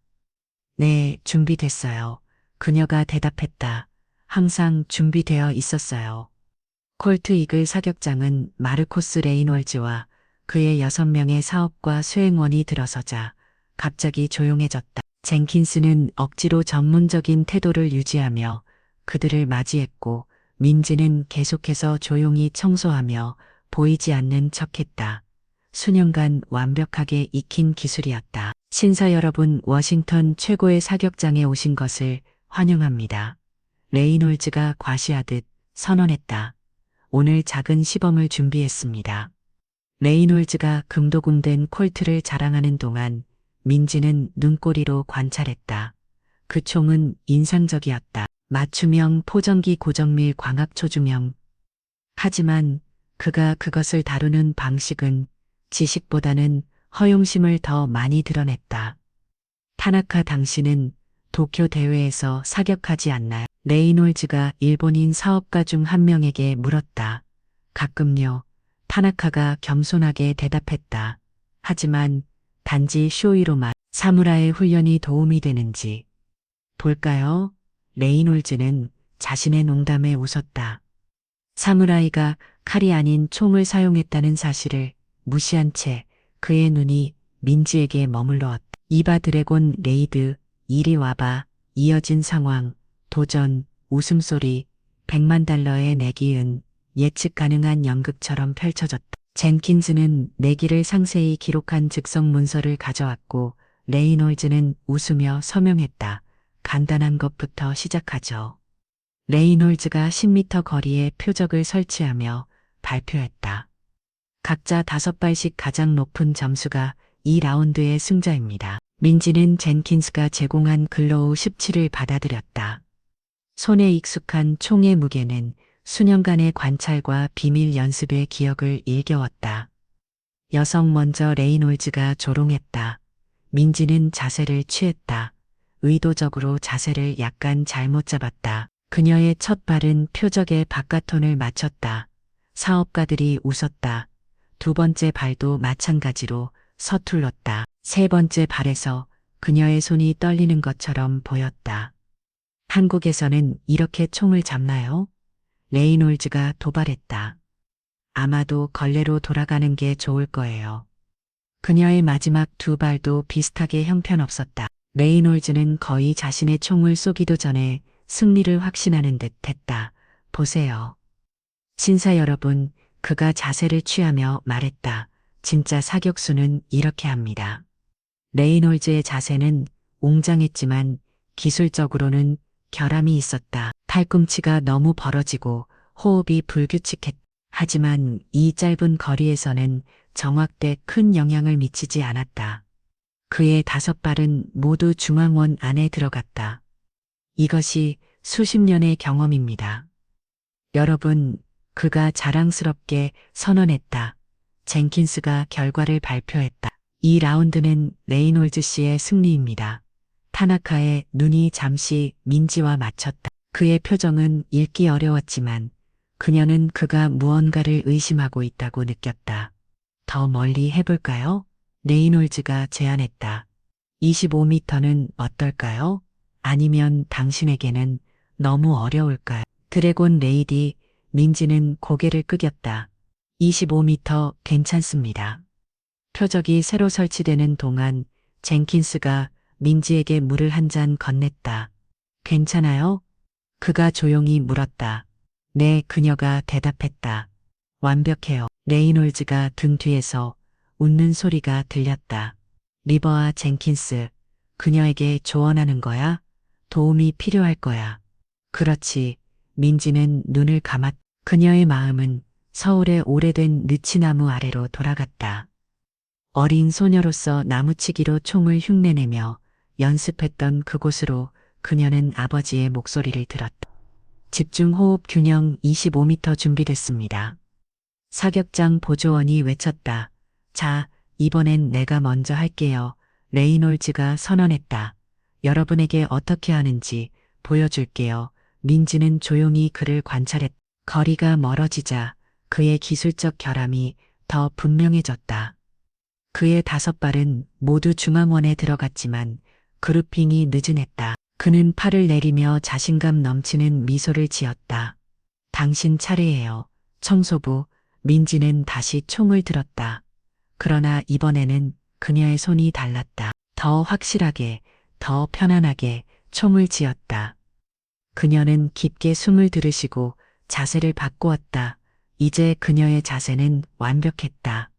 Speaker 1: 네, 준비됐어요. 그녀가 대답했다. 항상 준비되어 있었어요. 콜트 이글 사격장은 마르코스 레이놀즈와 그의 6명의 사업과 수행원이 들어서자 갑자기 조용해졌다. 젠킨스는 억지로 전문적인 태도를 유지하며 그들을 맞이했고 민지는 계속해서 조용히 청소하며 보이지 않는 척했다. 수년간 완벽하게 익힌 기술이었다. 신사 여러분, 워싱턴 최고의 사격장에 오신 것을 환영합니다. 레이놀즈가 과시하듯 선언했다. 오늘 작은 시범을 준비했습니다. 레이놀즈가 금도금된 콜트를 자랑하는 동안 민지는 눈꼬리로 관찰했다. 그 총은 인상적이었다. 맞춤형 포정기 고정밀 광학 초중형. 하지만 그가 그것을 다루는 방식은 지식보다는 허용심을 더 많이 드러냈다. 타나카 당신은 도쿄 대회에서 사격하지 않나요? 레이놀즈가 일본인 사업가 중 한 명에게 물었다. 가끔요. 타나카가 겸손하게 대답했다. 하지만 단지 쇼이로만 사무라이 훈련이 도움이 되는지. 볼까요? 레이놀즈는 자신의 농담에 웃었다. 사무라이가 칼이 아닌 총을 사용했다는 사실을 무시한 채 그의 눈이 민지에게 머물러왔다. 이봐 드래곤 레이드, 이리 와봐, 이어진 상황, 도전, 웃음소리, 100만 달러의 내기은 예측 가능한 연극처럼 펼쳐졌다. 젠킨스는 내기를 상세히 기록한 즉석 문서를 가져왔고 레이놀즈는 웃으며 서명했다. 간단한 것부터 시작하죠. 레이놀즈가 10m 거리에 표적을 설치하며 발표했다. 각자 5발씩 가장 높은 점수가 2라운드의 승자입니다. 민지는 젠킨스가 제공한 글로우 17을 받아들였다. 손에 익숙한 총의 무게는 수년간의 관찰과 비밀 연습의 기억을 일깨웠다. 여성 먼저 레이놀즈가 조롱했다. 민지는 자세를 취했다. 의도적으로 자세를 약간 잘못 잡았다. 그녀의 첫 발은 표적의 바깥톤을 맞췄다. 사업가들이 웃었다. 두 번째 발도 마찬가지로 서툴렀다. 세 번째 발에서 그녀의 손이 떨리는 것처럼 보였다. 한국에서는 이렇게 총을 잡나요? 레이놀즈가 도발했다. 아마도 걸레로 돌아가는 게 좋을 거예요. 그녀의 마지막 두 발도 비슷하게 형편없었다. 레이놀즈는 거의 자신의 총을 쏘기도 전에 승리를 확신하는 듯 했다. 보세요. 신사 여러분, 그가 자세를 취하며 말했다. 진짜 사격수는 이렇게 합니다. 레이놀즈의 자세는 웅장했지만 기술적으로는 결함이 있었다. 팔꿈치가 너무 벌어지고 호흡이 불규칙했다. 하지만 이 짧은 거리에서는 정확대 큰 영향을 미치지 않았다. 그의 5발은 모두 중앙원 안에 들어갔다. 이것이 수십 년의 경험입니다. 여러분, 그가 자랑스럽게 선언했다. 젠킨스가 결과를 발표했다. 이 라운드는 레이놀즈 씨의 승리입니다. 타나카의 눈이 잠시 민지와 맞췄다. 그의 표정은 읽기 어려웠지만 그녀는 그가 무언가를 의심하고 있다고 느꼈다. 더 멀리 해볼까요? 레이놀즈가 제안했다. 25m는 어떨까요? 아니면 당신에게는 너무 어려울까요? 드래곤 레이디, 민지는 고개를 끄겼다. 25m 괜찮습니다. 표적이 새로 설치되는 동안 젠킨스가 민지에게 물을 한 잔 건넸다. 괜찮아요? 그가 조용히 물었다. 네, 그녀가 대답했다. 완벽해요. 레이놀즈가 등 뒤에서 웃는 소리가 들렸다. 리버와 젠킨스, 그녀에게 조언하는 거야? 도움이 필요할 거야. 그렇지. 민지는 눈을 감았. 그녀의 마음은 서울의 오래된 느치나무 아래로 돌아갔다. 어린 소녀로서 나무치기로 총을 흉내내며 연습했던 그곳으로 그녀는 아버지의 목소리를 들었다. 집중 호흡 균형 25m 준비됐습니다. 사격장 보조원이 외쳤다. 자, 이번엔 내가 먼저 할게요. 레이놀즈가 선언했다. 여러분에게 어떻게 하는지 보여줄게요. 민지는 조용히 그를 관찰했다. 거리가 멀어지자 그의 기술적 결함이 더 분명해졌다. 그의 5발은 모두 중앙원에 들어갔지만 그루핑이 느슨했다. 그는 팔을 내리며 자신감 넘치는 미소를 지었다. 당신 차례예요. 청소부, 민지는 다시 총을 들었다. 그러나 이번에는 그녀의 손이 달랐다. 더 확실하게, 더 편안하게 총을 지었다. 그녀는 깊게 숨을 들이쉬고 자세를 바꾸었다. 이제 그녀의 자세는 완벽했다.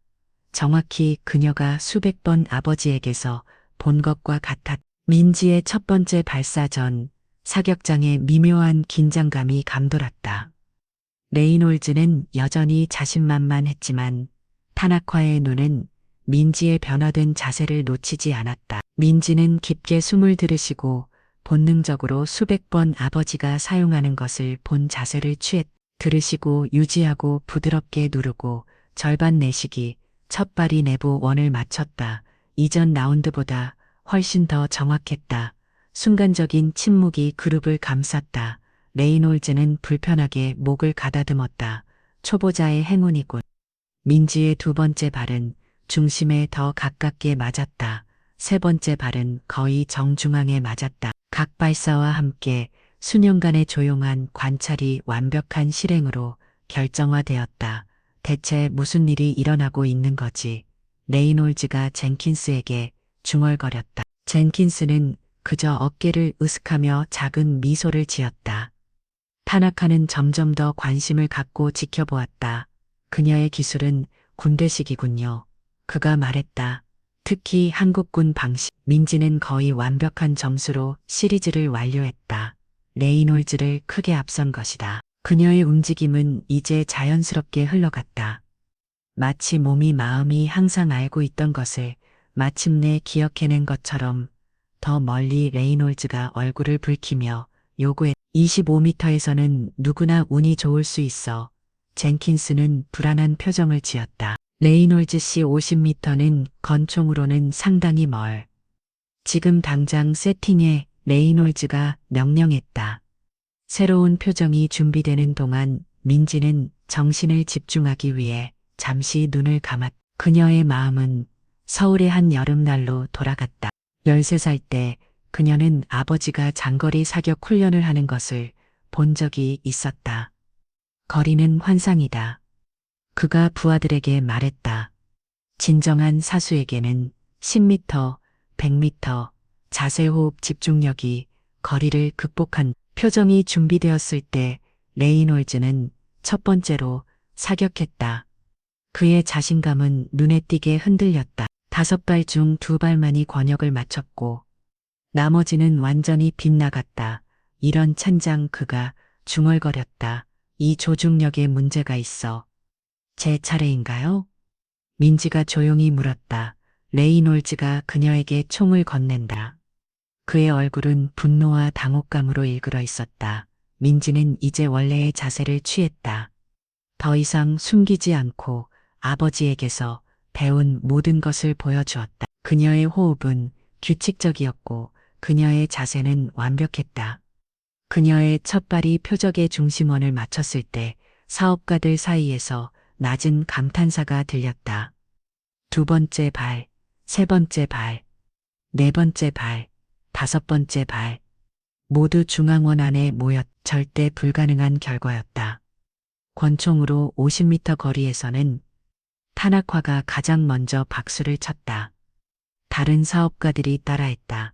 Speaker 1: 정확히 그녀가 수백 번 아버지에게서 본 것과 같았다. 민지의 첫 번째 발사 전 사격장에 미묘한 긴장감이 감돌았다. 레이놀즈는 여전히 자신만만했지만 타나카의 눈은 민지의 변화된 자세를 놓치지 않았다. 민지는 깊게 숨을 들이쉬고 본능적으로 수백 번 아버지가 사용하는 것을 본 자세를 취했다. 들으시고 유지하고 부드럽게 누르고 절반 내쉬기, 첫 발이 내부 원을 맞췄다. 이전 라운드보다 훨씬 더 정확했다. 순간적인 침묵이 그룹을 감쌌다. 레이놀즈는 불편하게 목을 가다듬었다. 초보자의 행운이군. 민지의 두 번째 발은 중심에 더 가깝게 맞았다. 세 번째 발은 거의 정중앙에 맞았다. 각 발사와 함께 수년간의 조용한 관찰이 완벽한 실행으로 결정화되었다. 대체 무슨 일이 일어나고 있는 거지? 레이놀즈가 젠킨스에게 중얼거렸다. 젠킨스는 그저 어깨를 으쓱하며 작은 미소를 지었다. 타나카는 점점 더 관심을 갖고 지켜보았다. 그녀의 기술은 군대식이군요. 그가 말했다. 특히 한국군 방식. 민지는 거의 완벽한 점수로 시리즈를 완료했다. 레이놀즈를 크게 앞선 것이다. 그녀의 움직임은 이제 자연스럽게 흘러갔다. 마치 몸이 마음이 항상 알고 있던 것을 마침내 기억해낸 것처럼. 더 멀리 레이놀즈가 얼굴을 붉히며 요구했다. 25m에서는 누구나 운이 좋을 수 있어. 젠킨스는 불안한 표정을 지었다. 레이놀즈 씨 50m는 건총으로는 상당히 멀. 지금 당장 세팅해. 레이놀즈가 명령했다. 새로운 표정이 준비되는 동안 민지는 정신을 집중하기 위해 잠시 눈을 감았다. 그녀의 마음은 서울의 한 여름날로 돌아갔다. 13살 때 그녀는 아버지가 장거리 사격 훈련을 하는 것을 본 적이 있었다. 거리는 환상이다. 그가 부하들에게 말했다. 진정한 사수에게는 10m, 100m, 자세호흡 집중력이 거리를 극복한. 표정이 준비되었을 때 레이놀즈는 첫 번째로 사격했다. 그의 자신감은 눈에 띄게 흔들렸다. 5발 중 2발만이 권역을 맞췄고 나머지는 완전히 빗나갔다. 이런 찬장. 그가 중얼거렸다. 이 조중력에 문제가 있어. 제 차례인가요? 민지가 조용히 물었다. 레이놀즈가 그녀에게 총을 건넨다. 그의 얼굴은 분노와 당혹감으로 일그러 있었다. 민지는 이제 원래의 자세를 취했다. 더 이상 숨기지 않고 아버지에게서 배운 모든 것을 보여주었다. 그녀의 호흡은 규칙적이었고 그녀의 자세는 완벽했다. 그녀의 첫 발이 표적의 중심원을 맞췄을 때 사업가들 사이에서 낮은 감탄사가 들렸다. 두 번째 발, 세 번째 발, 네 번째 발, 다섯 번째 발. 모두 중앙원 안에 모였. 절대 불가능한 결과였다. 권총으로 50m 거리에서는 타나카가 가장 먼저 박수를 쳤다. 다른 사업가들이 따라했다.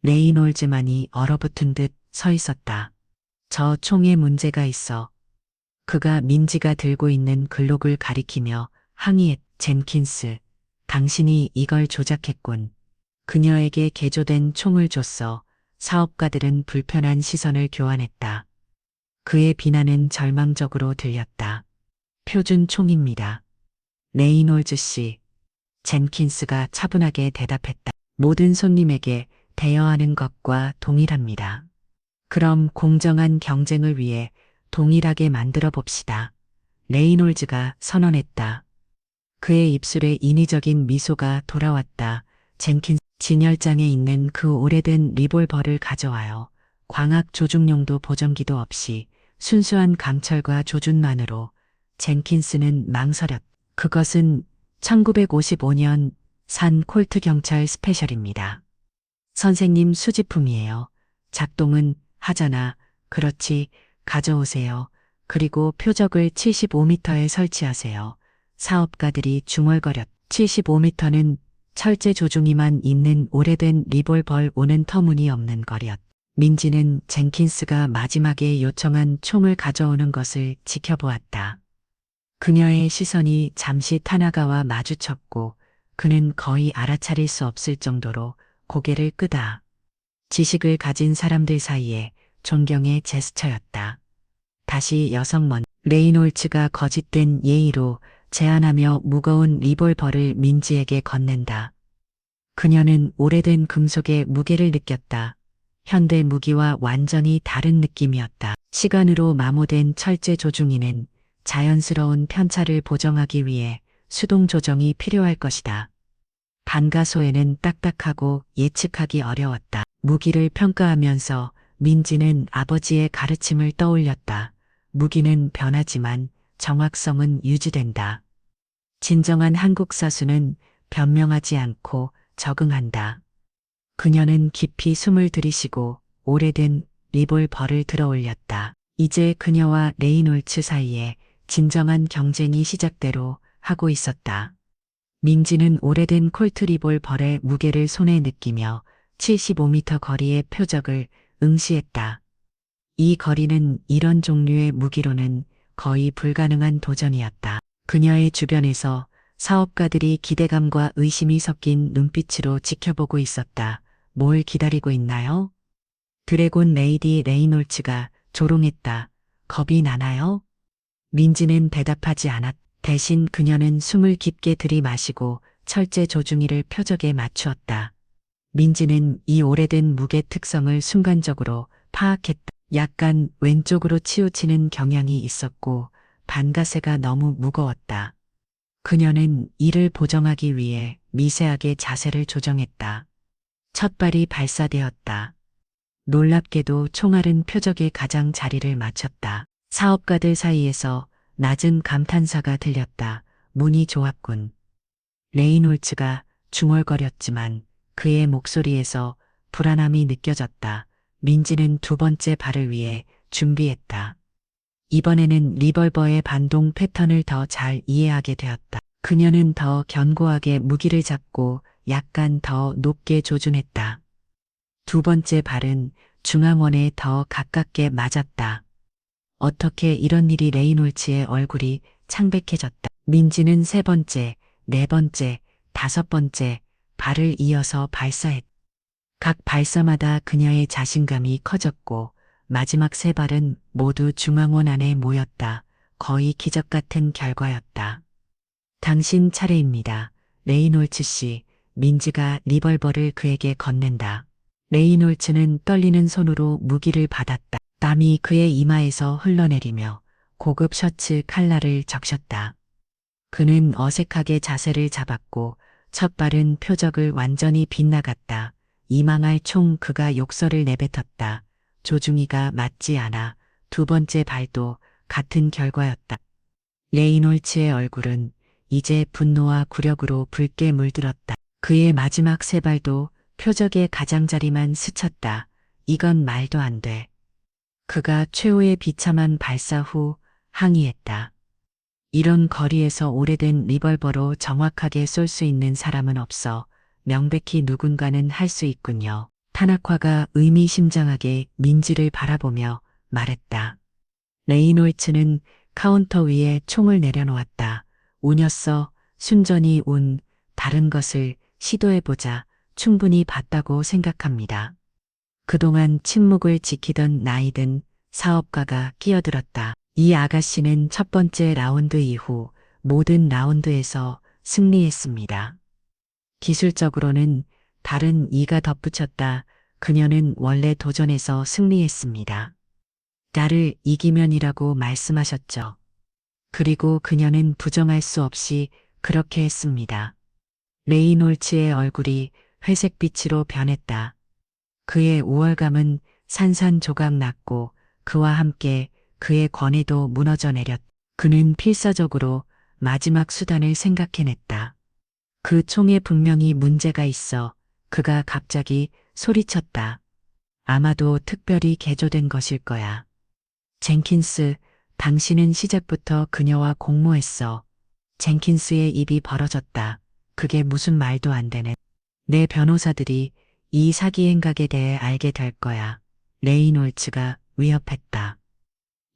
Speaker 1: 레이놀즈만이 얼어붙은 듯 서 있었다. 저 총에 문제가 있어. 그가 민지가 들고 있는 글록을 가리키며 항의했. 젠킨스, 당신이 이걸 조작했군. 그녀에게 개조된 총을 줬어. 사업가들은 불편한 시선을 교환했다. 그의 비난은 절망적으로 들렸다. 표준 총입니다. 레이놀즈 씨. 젠킨스가 차분하게 대답했다. 모든 손님에게 대여하는 것과 동일합니다. 그럼 공정한 경쟁을 위해 동일하게 만들어 봅시다. 레이놀즈가 선언했다. 그의 입술에 인위적인 미소가 돌아왔다. 젠킨스. 진열장에 있는 그 오래된 리볼버를 가져와요. 광학 조준용도 보정기도 없이 순수한 강철과 조준만으로. 젠킨스는 망설였다. 그것은 1955년 산 콜트 경찰 스페셜입니다. 선생님 수집품이에요. 작동은 하잖아. 그렇지. 가져오세요. 그리고 표적을 75m에 설치하세요. 사업가들이 중얼거렸다. 75m는 철제 조종이만 있는 오래된 리볼버 오는 터무니없는 거리였다. 민지는 젠킨스가 마지막에 요청한 총을 가져오는 것을 지켜보았다. 그녀의 시선이 잠시 타나가와 마주쳤고 그는 거의 알아차릴 수 없을 정도로 고개를 끄다. 지식을 가진 사람들 사이에 존경의 제스처였다. 다시 여성먼 레이놀츠가 거짓된 예의로 제안하며 무거운 리볼버를 민지에게 건넨다. 그녀는 오래된 금속의 무게를 느꼈다. 현대 무기와 완전히 다른 느낌이었다. 시간으로 마모된 철제 조종이는 자연스러운 편차를 보정하기 위해 수동 조정이 필요할 것이다. 반가소에는 딱딱하고 예측하기 어려웠다. 무기를 평가하면서 민지는 아버지의 가르침을 떠올렸다. 무기는 변하지만 정확성은 유지된다. 진정한 한국 사수는 변명하지 않고 적응한다. 그녀는 깊이 숨을 들이쉬고 오래된 리볼버를 들어 올렸다. 이제 그녀와 레이놀츠 사이에 진정한 경쟁이 시작대로 하고 있었다. 민지는 오래된 콜트 리볼버의 무게를 손에 느끼며 75m 거리의 표적을 응시했다. 이 거리는 이런 종류의 무기로는 거의 불가능한 도전이었다. 그녀의 주변에서 사업가들이 기대감과 의심이 섞인 눈빛으로 지켜보고 있었다. 뭘 기다리고 있나요? 드래곤 레이디 레이놀츠가 조롱했다. 겁이 나나요? 민지는 대답하지 않았다. 대신 그녀는 숨을 깊게 들이마시고 철제 조종이를 표적에 맞추었다. 민지는 이 오래된 무게 특성을 순간적으로 파악했다. 약간 왼쪽으로 치우치는 경향이 있었고 반가세가 너무 무거웠다. 그녀는 이를 보정하기 위해 미세하게 자세를 조정했다. 첫 발이 발사되었다. 놀랍게도 총알은 표적에 가장 자리를 맞췄다. 사업가들 사이에서 낮은 감탄사가 들렸다. 문이 좋았군. 레이놀츠가 중얼거렸지만 그의 목소리에서 불안함이 느껴졌다. 민지는 두 번째 발을 위해 준비했다. 이번에는 리볼버의 반동 패턴을 더 잘 이해하게 되었다. 그녀는 더 견고하게 무기를 잡고 약간 더 높게 조준했다. 두 번째 발은 중앙원에 더 가깝게 맞았다. 어떻게 이런 일이 레이놀츠의 얼굴이 창백해졌다. 민지는 세 번째, 네 번째, 다섯 번째 발을 이어서 발사했다. 각 발사마다 그녀의 자신감이 커졌고 마지막 세 발은 모두 중앙원 안에 모였다. 거의 기적 같은 결과였다. 당신 차례입니다. 레이놀츠 씨. 민지가 리볼버를 그에게 건넨다. 레이놀츠는 떨리는 손으로 무기를 받았다. 땀이 그의 이마에서 흘러내리며 고급 셔츠 칼라를 적셨다. 그는 어색하게 자세를 잡았고 첫 발은 표적을 완전히 빗나갔다. 이 망할 총 그가 욕설을 내뱉었다. 조중이가 맞지 않아. 두 번째 발도 같은 결과였다. 레이놀츠의 얼굴은 이제 분노와 굴욕으로 붉게 물들었다. 그의 마지막 세 발도 표적의 가장자리만 스쳤다. 이건 말도 안 돼. 그가 최후의 비참한 발사 후 항의했다. 이런 거리에서 오래된 리볼버로 정확하게 쏠 수 있는 사람은 없어. 명백히 누군가는 할 수 있군요. 타나카가 의미심장하게 민지를 바라보며 말했다. 레이놀츠는 카운터 위에 총을 내려놓았다. 운였어. 순전히 운. 다른 것을 시도해보자. 충분히 봤다고 생각합니다. 그동안 침묵을 지키던 나이든 사업가가 끼어들었다. 이 아가씨는 첫 번째 라운드 이후 모든 라운드에서 승리했습니다. 기술적으로는 다른 이가 덧붙였다. 그녀는 원래 도전에서 승리했습니다. 나를 이기면이라고 말씀하셨죠. 그리고 그녀는 부정할 수 없이 그렇게 했습니다. 레이놀츠의 얼굴이 회색빛으로 변했다. 그의 우월감은 산산조각 났고 그와 함께 그의 권위도 무너져 내렸다. 그는 필사적으로 마지막 수단을 생각해냈다. 그 총에 분명히 문제가 있어. 그가 갑자기 소리쳤다. 아마도 특별히 개조된 것일 거야. 젠킨스, 당신은 시작부터 그녀와 공모했어. 젠킨스의 입이 벌어졌다. 그게 무슨 말도 안 되네. 내 변호사들이 이 사기 행각에 대해 알게 될 거야. 레이놀츠가 위협했다.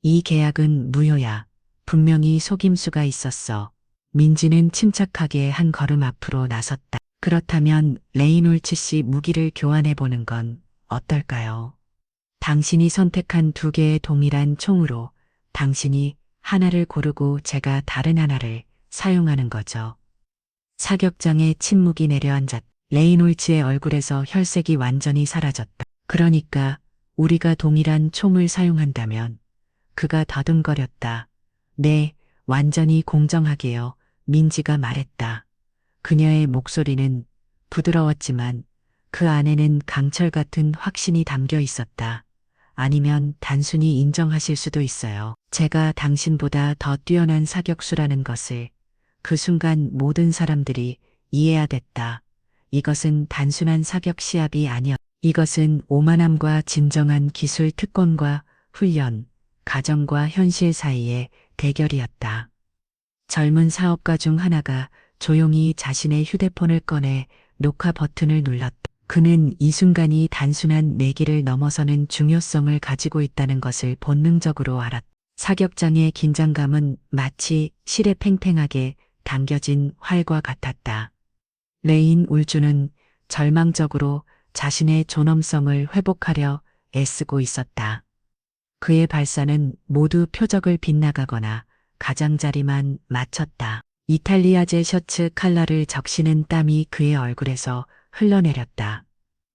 Speaker 1: 이 계약은 무효야. 분명히 속임수가 있었어. 민지는 침착하게 한 걸음 앞으로 나섰다. 그렇다면 레이놀츠 씨 무기를 교환해보는 건 어떨까요? 당신이 선택한 두 개의 동일한 총으로 당신이 하나를 고르고 제가 다른 하나를 사용하는 거죠. 사격장에 침묵이 내려앉았다. 레이놀츠의 얼굴에서 혈색이 완전히 사라졌다. 그러니까 우리가 동일한 총을 사용한다면 그가 더듬거렸다. 네, 완전히 공정하게요. 민지가 말했다. 그녀의 목소리는 부드러웠지만 그 안에는 강철 같은 확신이 담겨 있었다. 아니면 단순히 인정하실 수도 있어요. 제가 당신보다 더 뛰어난 사격수라는 것을 그 순간 모든 사람들이 이해해야 됐다. 이것은 단순한 사격 시합이 아니었다. 이것은 오만함과 진정한 기술 특권과 훈련, 가정과 현실 사이의 대결이었다. 젊은 사업가 중 하나가 조용히 자신의 휴대폰을 꺼내 녹화 버튼을 눌렀다. 그는 이 순간이 단순한 내기를 넘어서는 중요성을 가지고 있다는 것을 본능적으로 알았다. 사격장의 긴장감은 마치 실에 팽팽하게 당겨진 활과 같았다. 레인 울주는 절망적으로 자신의 존엄성을 회복하려 애쓰고 있었다. 그의 발사는 모두 표적을 빗나가거나 가장자리만 맞췄다. 이탈리아제 셔츠 칼라를 적시는 땀이 그의 얼굴에서 흘러내렸다.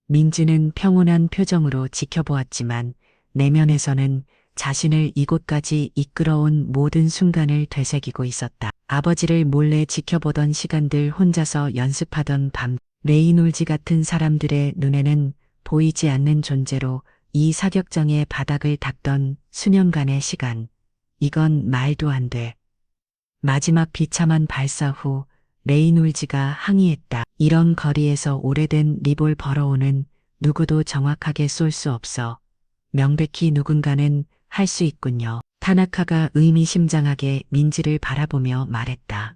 Speaker 1: 민지는 평온한 표정으로 지켜보았지만 내면에서는 자신을 이곳까지 이끌어온 모든 순간을 되새기고 있었다. 아버지를 몰래 지켜보던 시간들, 혼자서 연습하던 밤, 레이놀지 같은 사람들의 눈에는 보이지 않는 존재로 이 사격장의 바닥을 닦던 수년간의 시간. 이건 말도 안 돼. 마지막 비참한 발사 후 레이놀지가 항의했다. 이런 거리에서 오래된 리볼버로우는 누구도 정확하게 쏠 수 없어. 명백히 누군가는 할 수 있군요. 타나카가 의미심장하게 민지를 바라보며 말했다.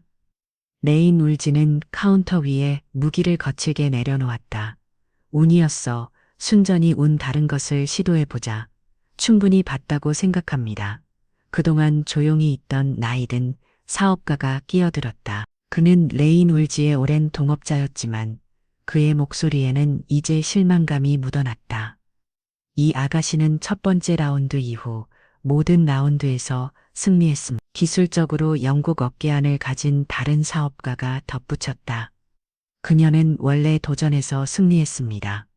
Speaker 1: 레이놀지는 카운터 위에 무기를 거칠게 내려놓았다. 운이었어. 순전히 운 다른 것을 시도해보자. 충분히 봤다고 생각합니다. 그동안 조용히 있던 나이든 사업가가 끼어들었다. 그는 레이놀지의 오랜 동업자였지만 그의 목소리에는 이제 실망감이 묻어났다. 이 아가씨는 첫 번째 라운드 이후 모든 라운드에서 승리했습니다. 기술적으로 영국 어깨안을 가진 다른 사업가가 덧붙였다. 그녀는 원래 도전에서 승리했습니다.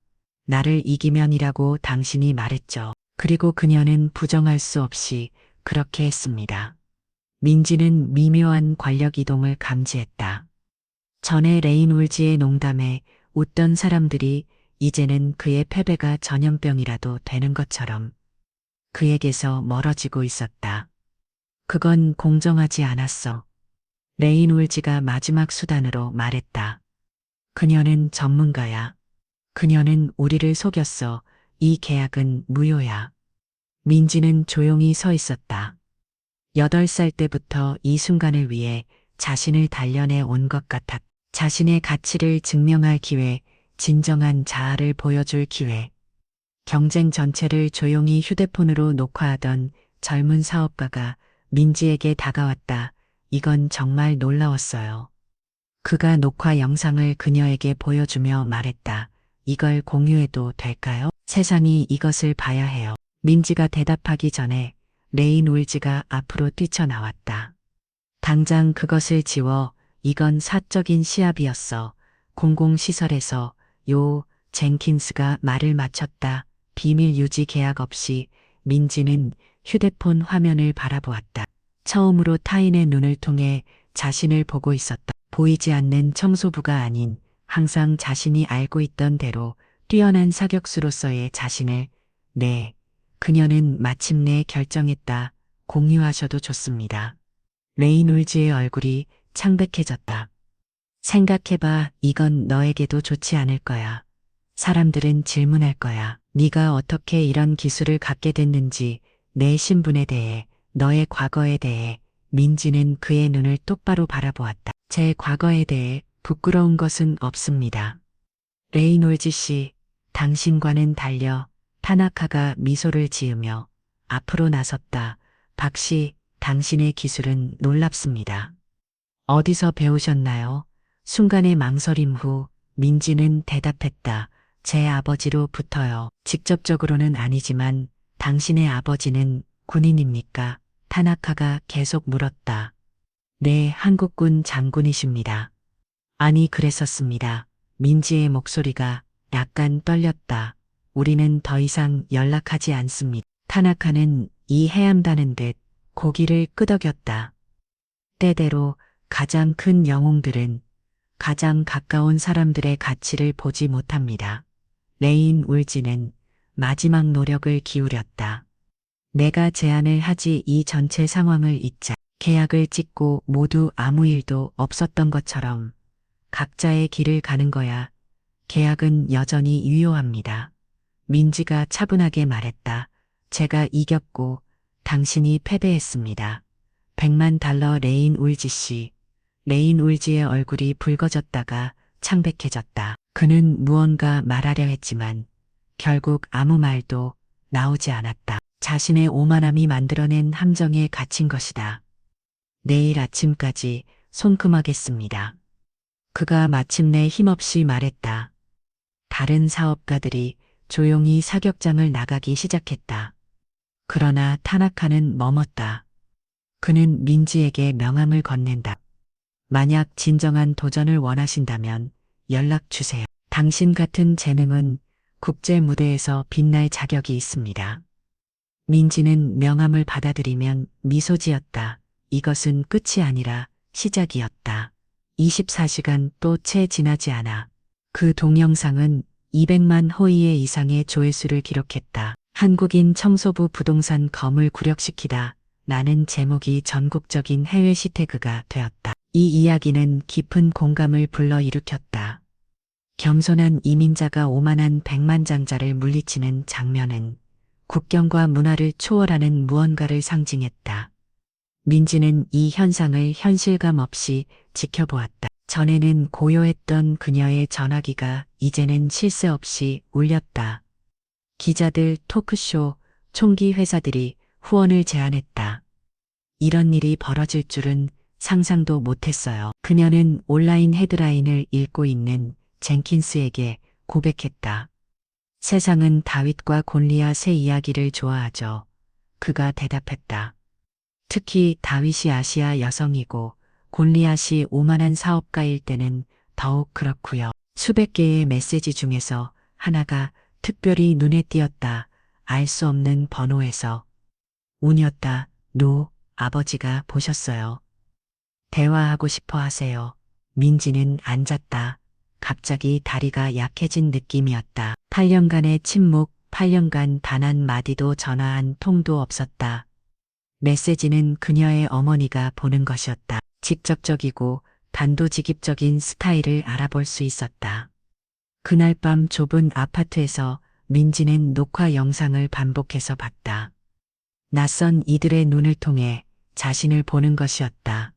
Speaker 1: 나를 이기면이라고 당신이 말했죠. 그리고 그녀는 부정할 수 없이 그렇게 했습니다. 민지는 미묘한 권력 이동을 감지했다. 전에 레이놀지의 농담에 웃던 사람들이 이제는 그의 패배가 전염병이라도 되는 것처럼 그에게서 멀어지고 있었다. 그건 공정하지 않았어. 레이놀지가 마지막 수단으로 말했다. 그녀는 전문가야. 그녀는 우리를 속였어. 이 계약은 무효야. 민지는 조용히 서 있었다. 8살 때부터 이 순간을 위해 자신을 단련해 온 것 같았다. 자신의 가치를 증명할 기회, 진정한 자아를 보여줄 기회. 경쟁 전체를 조용히 휴대폰으로 녹화하던 젊은 사업가가 민지에게 다가왔다. 이건 정말 놀라웠어요. 그가 녹화 영상을 그녀에게 보여주며 말했다. 이걸 공유해도 될까요? 세상이 이것을 봐야 해요. 민지가 대답하기 전에 레이놀지가 앞으로 뛰쳐나왔다. 당장 그것을 지워. 이건 사적인 시합이었어. 공공시설에서. 요 젠킨스가 말을 마쳤다. 비밀 유지 계약 없이. 민지는 휴대폰 화면을 바라보았다. 처음으로 타인의 눈을 통해 자신을 보고 있었다. 보이지 않는 청소부가 아닌 항상 자신이 알고 있던 대로 뛰어난 사격수로서의 자신을. 네, 그녀는 마침내 결정했다. 공유하셔도 좋습니다. 레이놀즈의 얼굴이 창백해졌다. 생각해봐. 이건 너에게도 좋지 않을 거야. 사람들은 질문할 거야. 네가 어떻게 이런 기술을 갖게 됐는지, 내 신분에 대해, 너의 과거에 대해. 민지는 그의 눈을 똑바로 바라보았다. 제 과거에 대해 부끄러운 것은 없습니다. 레이놀즈 씨, 당신과는 달려. 타나카가 미소를 지으며 앞으로 나섰다. 박 씨, 당신의 기술은 놀랍습니다. 어디서 배우셨나요? 순간의 망설임 후 민지는 대답했다. 제 아버지로부터요. 직접적으로는 아니지만 당신의 아버지는 군인입니까? 타나카가 계속 물었다. 네, 한국군 장군이십니다. 아니, 그랬었습니다. 민지의 목소리가 약간 떨렸다. 우리는 더 이상 연락하지 않습니다. 타나카는 이해한다는 듯 고기를 끄덕였다. 때대로 가장 큰 영웅들은 가장 가까운 사람들의 가치를 보지 못합니다. 레인 울지는 마지막 노력을 기울였다. 내가 제안을 하지 이 전체 상황을 잊자. 계약을 찍고 모두 아무 일도 없었던 것처럼 각자의 길을 가는 거야. 계약은 여전히 유효합니다. 민지가 차분하게 말했다. 제가 이겼고 당신이 패배했습니다. 100만 달러 레인 울지 씨. 레인 울지의 얼굴이 붉어졌다가 창백해졌다. 그는 무언가 말하려 했지만 결국 아무 말도 나오지 않았다. 자신의 오만함이 만들어낸 함정에 갇힌 것이다. 내일 아침까지 손금하겠습니다. 그가 마침내 힘없이 말했다. 다른 사업가들이 조용히 사격장을 나가기 시작했다. 그러나 타나카는 머뭇다. 그는 민지에게 명함을 건넨다. 만약 진정한 도전을 원하신다면 연락 주세요. 당신 같은 재능은 국제 무대에서 빛날 자격이 있습니다. 민지는 명함을 받아들이면 미소 지었다. 이것은 끝이 아니라 시작이었다. 24시간 또 채 지나지 않아. 그 동영상은 200만 호이의 이상의 조회수를 기록했다. 한국인 청소부 부동산 검을 굴욕시키다. 라는 제목이 전국적인 해외 시태그가 되었다. 이 이야기는 깊은 공감을 불러일으켰다. 겸손한 이민자가 오만한 백만장자를 물리치는 장면은 국경과 문화를 초월하는 무언가를 상징했다. 민지는 이 현상을 현실감 없이 지켜보았다. 전에는 고요했던 그녀의 전화기가 이제는 쉴 새 없이 울렸다. 기자들, 토크쇼, 총기 회사들이 후원을 제안했다. 이런 일이 벌어질 줄은 상상도 못했어요. 그녀는 온라인 헤드라인을 읽고 있는 젠킨스에게 고백했다. 세상은 다윗과 골리앗의 이야기를 좋아하죠. 그가 대답했다. 특히 다윗이 아시아 여성이고 골리앗이 오만한 사업가일 때는 더욱 그렇고요. 수백 개의 메시지 중에서 하나가 특별히 눈에 띄었다. 알 수 없는 번호에서. 운이었다. 노, 아버지가 보셨어요. 대화하고 싶어 하세요. 민지는 앉았다. 갑자기 다리가 약해진 느낌이었다. 8년간의 침묵, 8년간 단 한 마디도 전화 한 통도 없었다. 메시지는 그녀의 어머니가 보는 것이었다. 직접적이고 단도직입적인 스타일을 알아볼 수 있었다. 그날 밤 좁은 아파트에서 민지는 녹화 영상을 반복해서 봤다. 낯선 이들의 눈을 통해 자신을 보는 것이었다.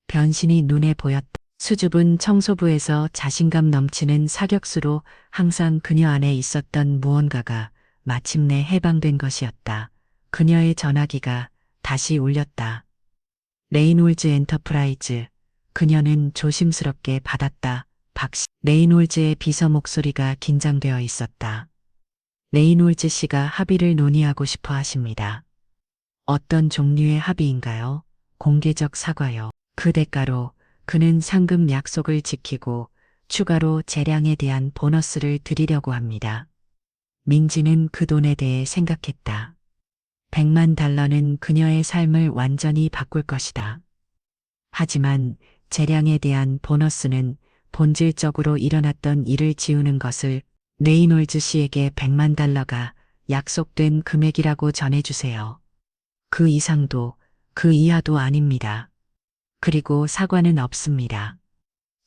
Speaker 1: 변신이 눈에 보였다. 수줍은 청소부에서 자신감 넘치는 사격수로 항상 그녀 안에 있었던 무언가가 마침내 해방된 것이었다. 그녀의 전화기가 다시 울렸다. 레이놀즈 엔터프라이즈. 그녀는 조심스럽게 받았다. 레이놀즈의 비서 목소리가 긴장되어 있었다. 레이놀즈 씨가 합의를 논의하고 싶어 하십니다. 어떤 종류의 합의인가요? 공개적 사과요. 그 대가로 그는 상금 약속을 지키고 추가로 재량에 대한 보너스를 드리려고 합니다. 민지는 그 돈에 대해 생각했다. 100만 달러는 그녀의 삶을 완전히 바꿀 것이다. 하지만 재량에 대한 보너스는 본질적으로 일어났던 일을 지우는 것을 레이놀즈 씨에게 100만 달러가 약속된 금액이라고 전해주세요. 그 이상도 그 이하도 아닙니다. 그리고 사과는 없습니다.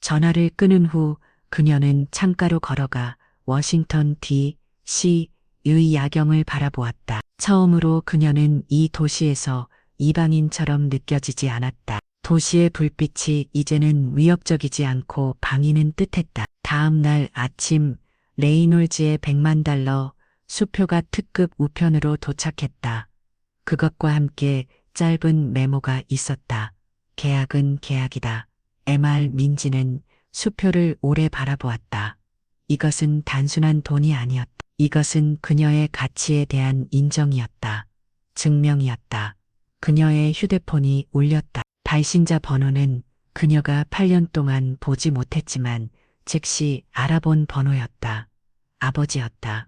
Speaker 1: 전화를 끊은 후 그녀는 창가로 걸어가 워싱턴 D.C.의 야경을 바라보았다. 처음으로 그녀는 이 도시에서 이방인처럼 느껴지지 않았다. 도시의 불빛이 이제는 위협적이지 않고 방위는 뜻했다. 다음 날 아침 레이놀즈의 100만 달러 수표가 특급 우편으로 도착했다. 그것과 함께 짧은 메모가 있었다. 계약은 계약이다. MR 민지는 수표를 오래 바라보았다. 이것은 단순한 돈이 아니었다. 이것은 그녀의 가치에 대한 인정이었다. 증명이었다. 그녀의 휴대폰이 울렸다. 발신자 번호는 그녀가 8년 동안 보지 못했지만 즉시 알아본 번호였다. 아버지였다.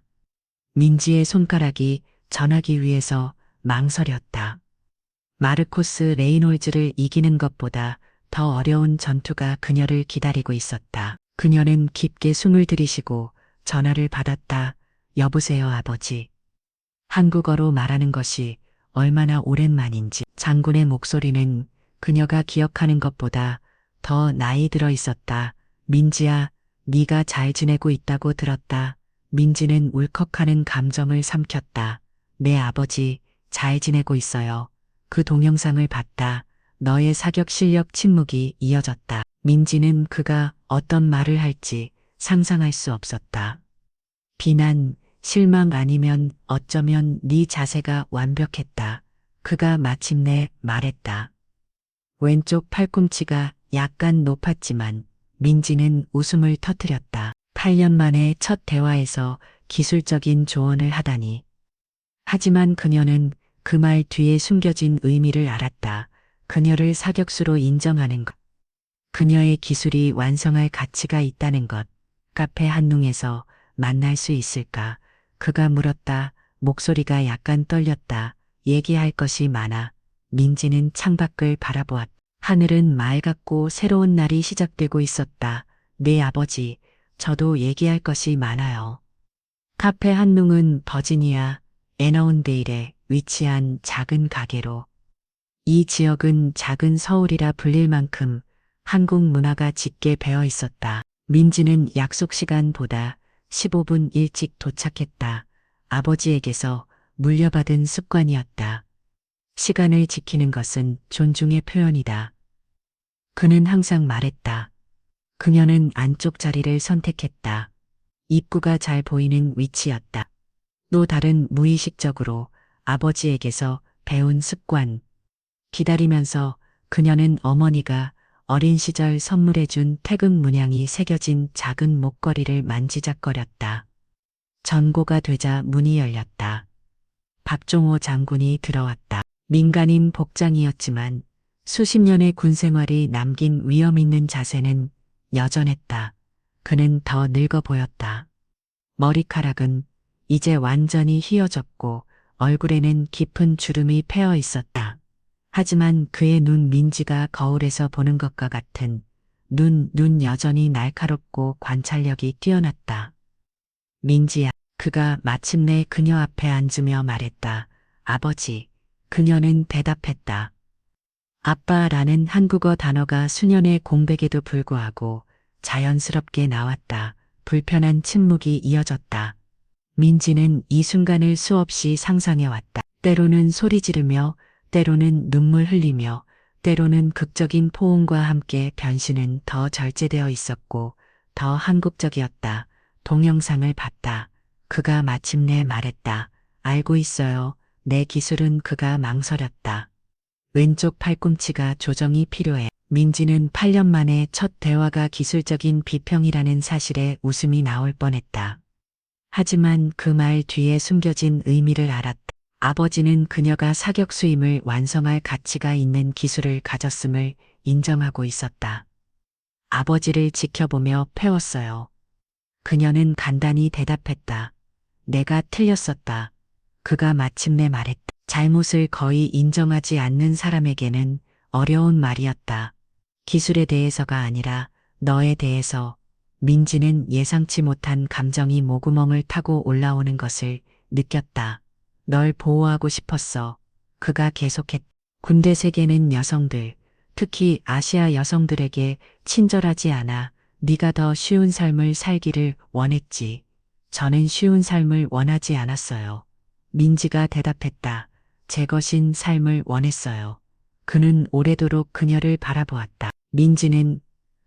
Speaker 1: 민지의 손가락이 전화기 위에서 망설였다. 마르코스 레이놀즈를 이기는 것보다 더 어려운 전투가 그녀를 기다리고 있었다. 그녀는 깊게 숨을 들이쉬고 전화를 받았다. 여보세요, 아버지. 한국어로 말하는 것이 얼마나 오랜만인지. 장군의 목소리는 그녀가 기억하는 것보다 더 나이 들어 있었다. 민지야, 네가 잘 지내고 있다고 들었다. 민지는 울컥하는 감정을 삼켰다. 내 아버지 잘 지내고 있어요. 그 동영상을 봤다. 너의 사격 실력 침묵이 이어졌다. 민지는 그가 어떤 말을 할지 상상할 수 없었다. 비난, 실망 아니면 어쩌면 네 자세가 완벽했다. 그가 마침내 말했다. 왼쪽 팔꿈치가 약간 높았지만 민지는 웃음을 터뜨렸다. 8년 만에 첫 대화에서 기술적인 조언을 하다니. 하지만 그녀는 그 말 뒤에 숨겨진 의미를 알았다. 그녀를 사격수로 인정하는 것. 그녀의 기술이 완성할 가치가 있다는 것. 카페 한눈에서 만날 수 있을까? 그가 물었다. 목소리가 약간 떨렸다. 얘기할 것이 많아. 민지는 창밖을 바라보았다. 하늘은 맑았고 새로운 날이 시작되고 있었다. 네 아버지, 저도 얘기할 것이 많아요. 카페 한눈은 버지니아 애너운데일에 위치한 작은 가게로. 이 지역은 작은 서울이라 불릴 만큼 한국 문화가 짙게 배어 있었다. 민지는 약속 시간보다 15분 일찍 도착했다. 아버지에게서 물려받은 습관이었다. 시간을 지키는 것은 존중의 표현이다. 그는 항상 말했다. 그녀는 안쪽 자리를 선택했다. 입구가 잘 보이는 위치였다. 또 다른 무의식적으로 아버지에게서 배운 습관. 기다리면서 그녀는 어머니가 어린 시절 선물해준 태극 문양이 새겨진 작은 목걸이를 만지작거렸다. 전고가 되자 문이 열렸다. 박종호 장군이 들어왔다. 민간인 복장이었지만 수십 년의 군 생활이 남긴 위험 있는 자세는 여전했다. 그는 더 늙어 보였다. 머리카락은 이제 완전히 휘어졌고 얼굴에는 깊은 주름이 패어 있었다. 하지만 그의 눈 민지가 거울에서 보는 것과 같은 눈 여전히 날카롭고 관찰력이 뛰어났다. 민지야, 그가 마침내 그녀 앞에 앉으며 말했다. 아버지, 그녀는 대답했다. 아빠라는 한국어 단어가 수년의 공백에도 불구하고 자연스럽게 나왔다. 불편한 침묵이 이어졌다. 민지는 이 순간을 수없이 상상해왔다. 때로는 소리 지르며, 때로는 눈물 흘리며, 때로는 극적인 포옹과 함께 변신은 더 절제되어 있었고, 더 한국적이었다. 동영상을 봤다. 그가 마침내 말했다. 알고 있어요. 내 기술은. 그가 망설였다. 왼쪽 팔꿈치가 조정이 필요해. 민지는 8년 만에 첫 대화가 기술적인 비평이라는 사실에 웃음이 나올 뻔했다. 하지만 그 말 뒤에 숨겨진 의미를 알았다. 아버지는 그녀가 사격수임을 완성할 가치가 있는 기술을 가졌음을 인정하고 있었다. 아버지를 지켜보며 패웠어요. 그녀는 간단히 대답했다. 내가 틀렸었다. 그가 마침내 말했다. 잘못을 거의 인정하지 않는 사람에게는 어려운 말이었다. 기술에 대해서가 아니라 너에 대해서. 민지는 예상치 못한 감정이 목구멍을 타고 올라오는 것을 느꼈다. 널 보호하고 싶었어. 그가 계속했다. 군대 세계는 여성들, 특히 아시아 여성들에게 친절하지 않아. 네가 더 쉬운 삶을 살기를 원했지. 저는 쉬운 삶을 원하지 않았어요. 민지가 대답했다. 제 것인 삶을 원했어요. 그는 오래도록 그녀를 바라보았다. 민지는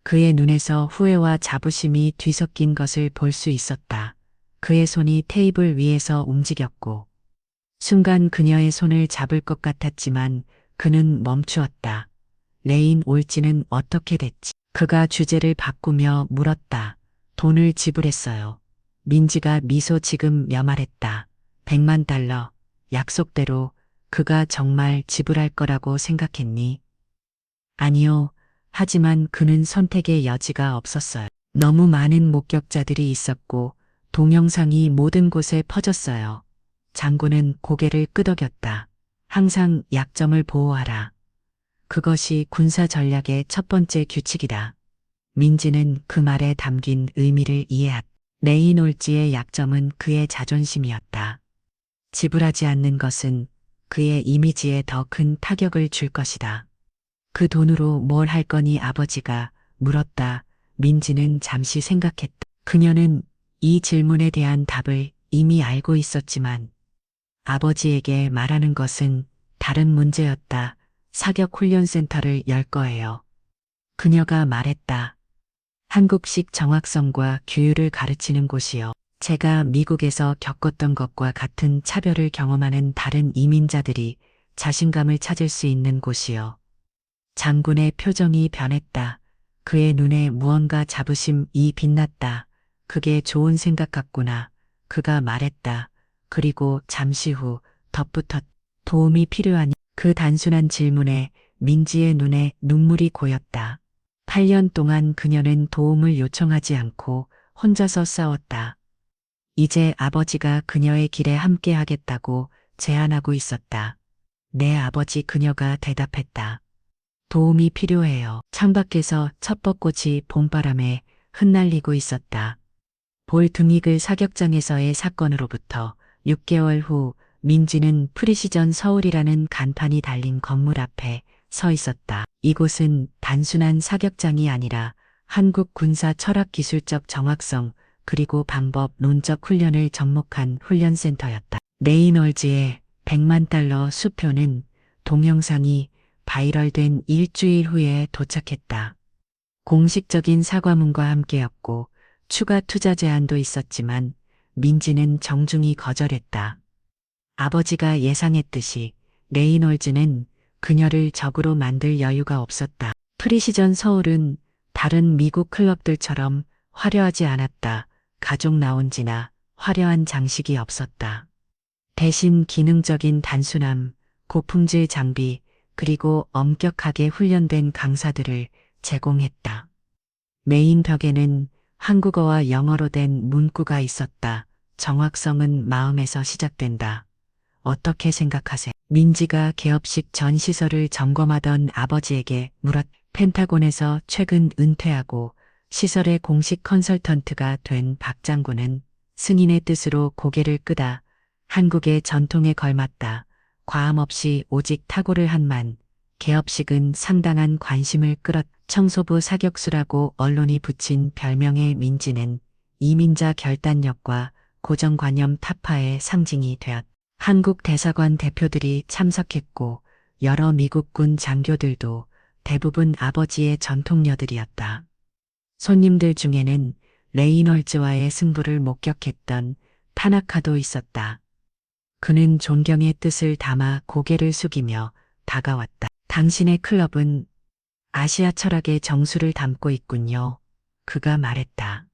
Speaker 1: 그의 눈에서 후회와 자부심이 뒤섞인 것을 볼 수 있었다. 그의 손이 테이블 위에서 움직였고 순간 그녀의 손을 잡을 것 같았지만 그는 멈추었다. 레인 올지는 어떻게 됐지? 그가 주제를 바꾸며 물었다. 돈을 지불했어요. 민지가 미소 지금 말했다. 100만 달러. 약속대로 그가 정말 지불할 거라고 생각했니? 아니요. 하지만 그는 선택의 여지가 없었어요. 너무 많은 목격자들이 있었고 동영상이 모든 곳에 퍼졌어요. 장군은 고개를 끄덕였다. 항상 약점을 보호하라. 그것이 군사 전략의 첫 번째 규칙이다. 민지는 그 말에 담긴 의미를 이해했다. 레이놀즈의 약점은 그의 자존심이었다. 지불하지 않는 것은 그의 이미지에 더 큰 타격을 줄 것이다. 그 돈으로 뭘 할 거니 아버지가 물었다. 민지는 잠시 생각했다. 그녀는 이 질문에 대한 답을 이미 알고 있었지만 아버지에게 말하는 것은 다른 문제였다. 사격 훈련센터를 열 거예요. 그녀가 말했다. 한국식 정확성과 규율을 가르치는 곳이요. 제가 미국에서 겪었던 것과 같은 차별을 경험하는 다른 이민자들이 자신감을 찾을 수 있는 곳이요. 장군의 표정이 변했다. 그의 눈에 무언가 자부심이 빛났다. 그게 좋은 생각 같구나. 그가 말했다. 그리고 잠시 후 덧붙었. 도움이 필요하니? 그 단순한 질문에 민지의 눈에 눈물이 고였다. 8년 동안 그녀는 도움을 요청하지 않고 혼자서 싸웠다. 이제 아버지가 그녀의 길에 함께 하겠다고 제안하고 있었다. 네, 아버지. 그녀가 대답했다. 도움이 필요해요. 창밖에서 첫 벚꽃이 봄바람에 흩날리고 있었다. 볼등이글 사격장에서의 사건으로부터 6개월 후 민지는 프리시전 서울이라는 간판이 달린 건물 앞에 서 있었다. 이곳은 단순한 사격장이 아니라 한국 군사 철학 기술적 정확성 그리고 방법론적 훈련을 접목한 훈련센터였다. 레이놀즈의 100만 달러 수표는 동영상이 바이럴된 일주일 후에 도착했다. 공식적인 사과문과 함께였고 추가 투자 제안도 있었지만 민지는 정중히 거절했다. 아버지가 예상했듯이 레이놀즈는 그녀를 적으로 만들 여유가 없었다. 프리시전 서울은 다른 미국 클럽들처럼 화려하지 않았다. 가족 라운지나 화려한 장식이 없었다. 대신 기능적인 단순함, 고품질 장비, 그리고 엄격하게 훈련된 강사들을 제공했다. 메인 벽에는 한국어와 영어로 된 문구가 있었다. 정확성은 마음에서 시작된다. 어떻게 생각하세요? 민지가 개업식 전 시설을 점검하던 아버지에게 물었. 펜타곤에서 최근 은퇴하고 시설의 공식 컨설턴트가 된 박 장군은 승인의 뜻으로 고개를 끄다 한국의 전통에 걸맞다. 과함 없이 오직 탁오를 한만. 개업식은 상당한 관심을 끌었. 청소부 사격수라고 언론이 붙인 별명의 민지는 이민자 결단력과 고정관념 타파의 상징이 되었다. 한국 대사관 대표들이 참석했고 여러 미국군 장교들도 대부분 아버지의 전통녀들이었다. 손님들 중에는 레이놀즈와의 승부를 목격했던 타나카도 있었다. 그는 존경의 뜻을 담아 고개를 숙이며 다가왔다. 당신의 클럽은 아시아 철학의 정수를 담고 있군요. 그가 말했다.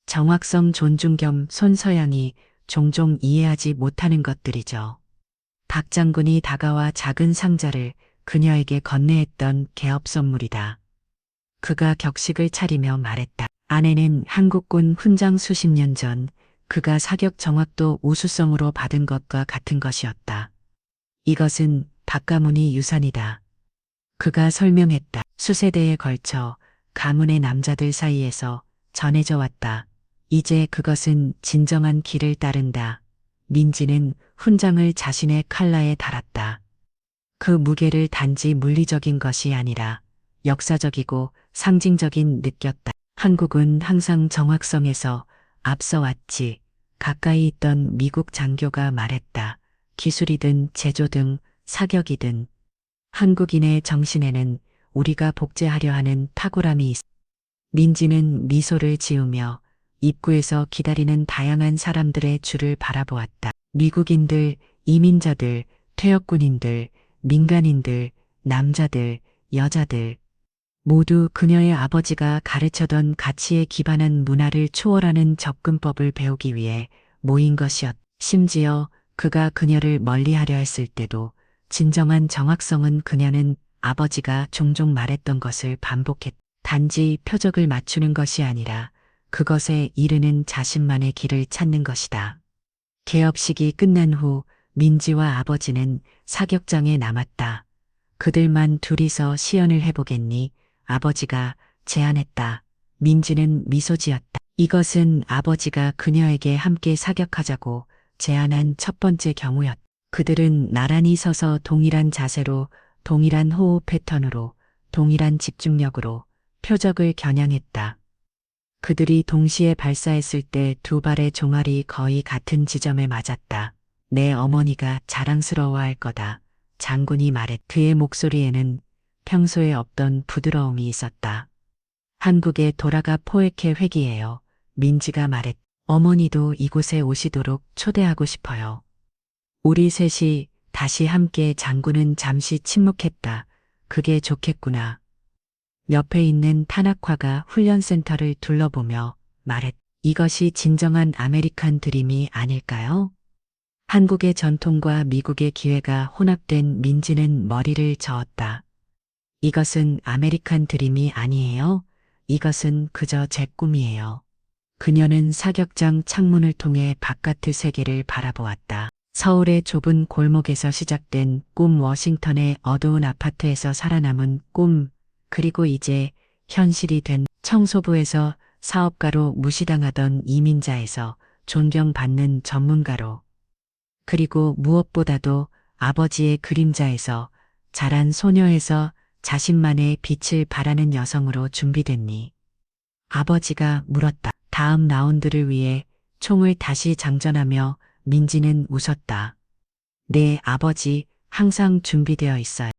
Speaker 1: 정확성 존중 겸 손서양이 종종 이해하지 못하는 것들이죠. 박 장군이 다가와 작은 상자를 그녀에게 건네했던 개업 선물이다. 그가 격식을 차리며 말했다. 아내는 한국군 훈장 수십 년 전 그가 사격 정확도 우수성으로 받은 것과 같은 것이었다. 이것은 박 가문의 유산이다. 그가 설명했다. 수세대에 걸쳐 가문의 남자들 사이에서 전해져 왔다. 이제 그것은 진정한 길을 따른다. 민지는 훈장을 자신의 칼라에 달았다. 그 무게를 단지 물리적인 것이 아니라 역사적이고 상징적인 느꼈다. 한국은 항상 정확성에서 앞서왔지. 가까이 있던 미국 장교가 말했다. 기술이든 제조든 사격이든 한국인의 정신에는 우리가 복제하려 하는 탁월함이 있어. 민지는 미소를 지으며 입구에서 기다리는 다양한 사람들의 줄을 바라보았다. 미국인들, 이민자들, 퇴역군인들, 민간인들, 남자들, 여자들. 모두 그녀의 아버지가 가르쳐던 가치에 기반한 문화를 초월하는 접근법을 배우기 위해 모인 것이었다. 심지어 그가 그녀를 멀리하려 했을 때도 진정한 정확성은 그녀는 아버지가 종종 말했던 것을 반복했다. 단지 표적을 맞추는 것이 아니라 그것에 이르는 자신만의 길을 찾는 것이다. 개업식이 끝난 후 민지와 아버지는 사격장에 남았다. 그들만 둘이서 시연을 해보겠니? 아버지가 제안했다. 민지는 미소 지었다. 이것은 아버지가 그녀에게 함께 사격하자고 제안한 첫 번째 경우였다. 그들은 나란히 서서 동일한 자세로, 동일한 호흡 패턴으로, 동일한 집중력으로 표적을 겨냥했다. 그들이 동시에 발사했을 때 두 발의 종알이 거의 같은 지점에 맞았다. 내 어머니가 자랑스러워할 거다. 장군이 말했. 그의 목소리에는 평소에 없던 부드러움이 있었다. 한국에 돌아가 포획해 회귀해요. 민지가 말했. 어머니도 이곳에 오시도록 초대하고 싶어요. 우리 셋이 다시 함께. 장군은 잠시 침묵했다. 그게 좋겠구나. 옆에 있는 탄학화가 훈련센터를 둘러보며 말했. 이것이 진정한 아메리칸 드림이 아닐까요? 한국의 전통과 미국의 기회가 혼합된. 민지는 머리를 저었다. 이것은 아메리칸 드림이 아니에요. 이것은 그저 제 꿈이에요. 그녀는 사격장 창문을 통해 바깥의 세계를 바라보았다. 서울의 좁은 골목에서 시작된 꿈, 워싱턴의 어두운 아파트에서 살아남은 꿈, 그리고 이제 현실이 된. 청소부에서 사업가로 무시당하던 이민자에서 존경받는 전문가로, 그리고 무엇보다도 아버지의 그림자에서 자란 소녀에서 자신만의 빛을 발하는 여성으로 준비됐니? 아버지가 물었다. 다음 라운드를 위해 총을 다시 장전하며 민지는 웃었다. 네, 아버지, 항상 준비되어 있어요.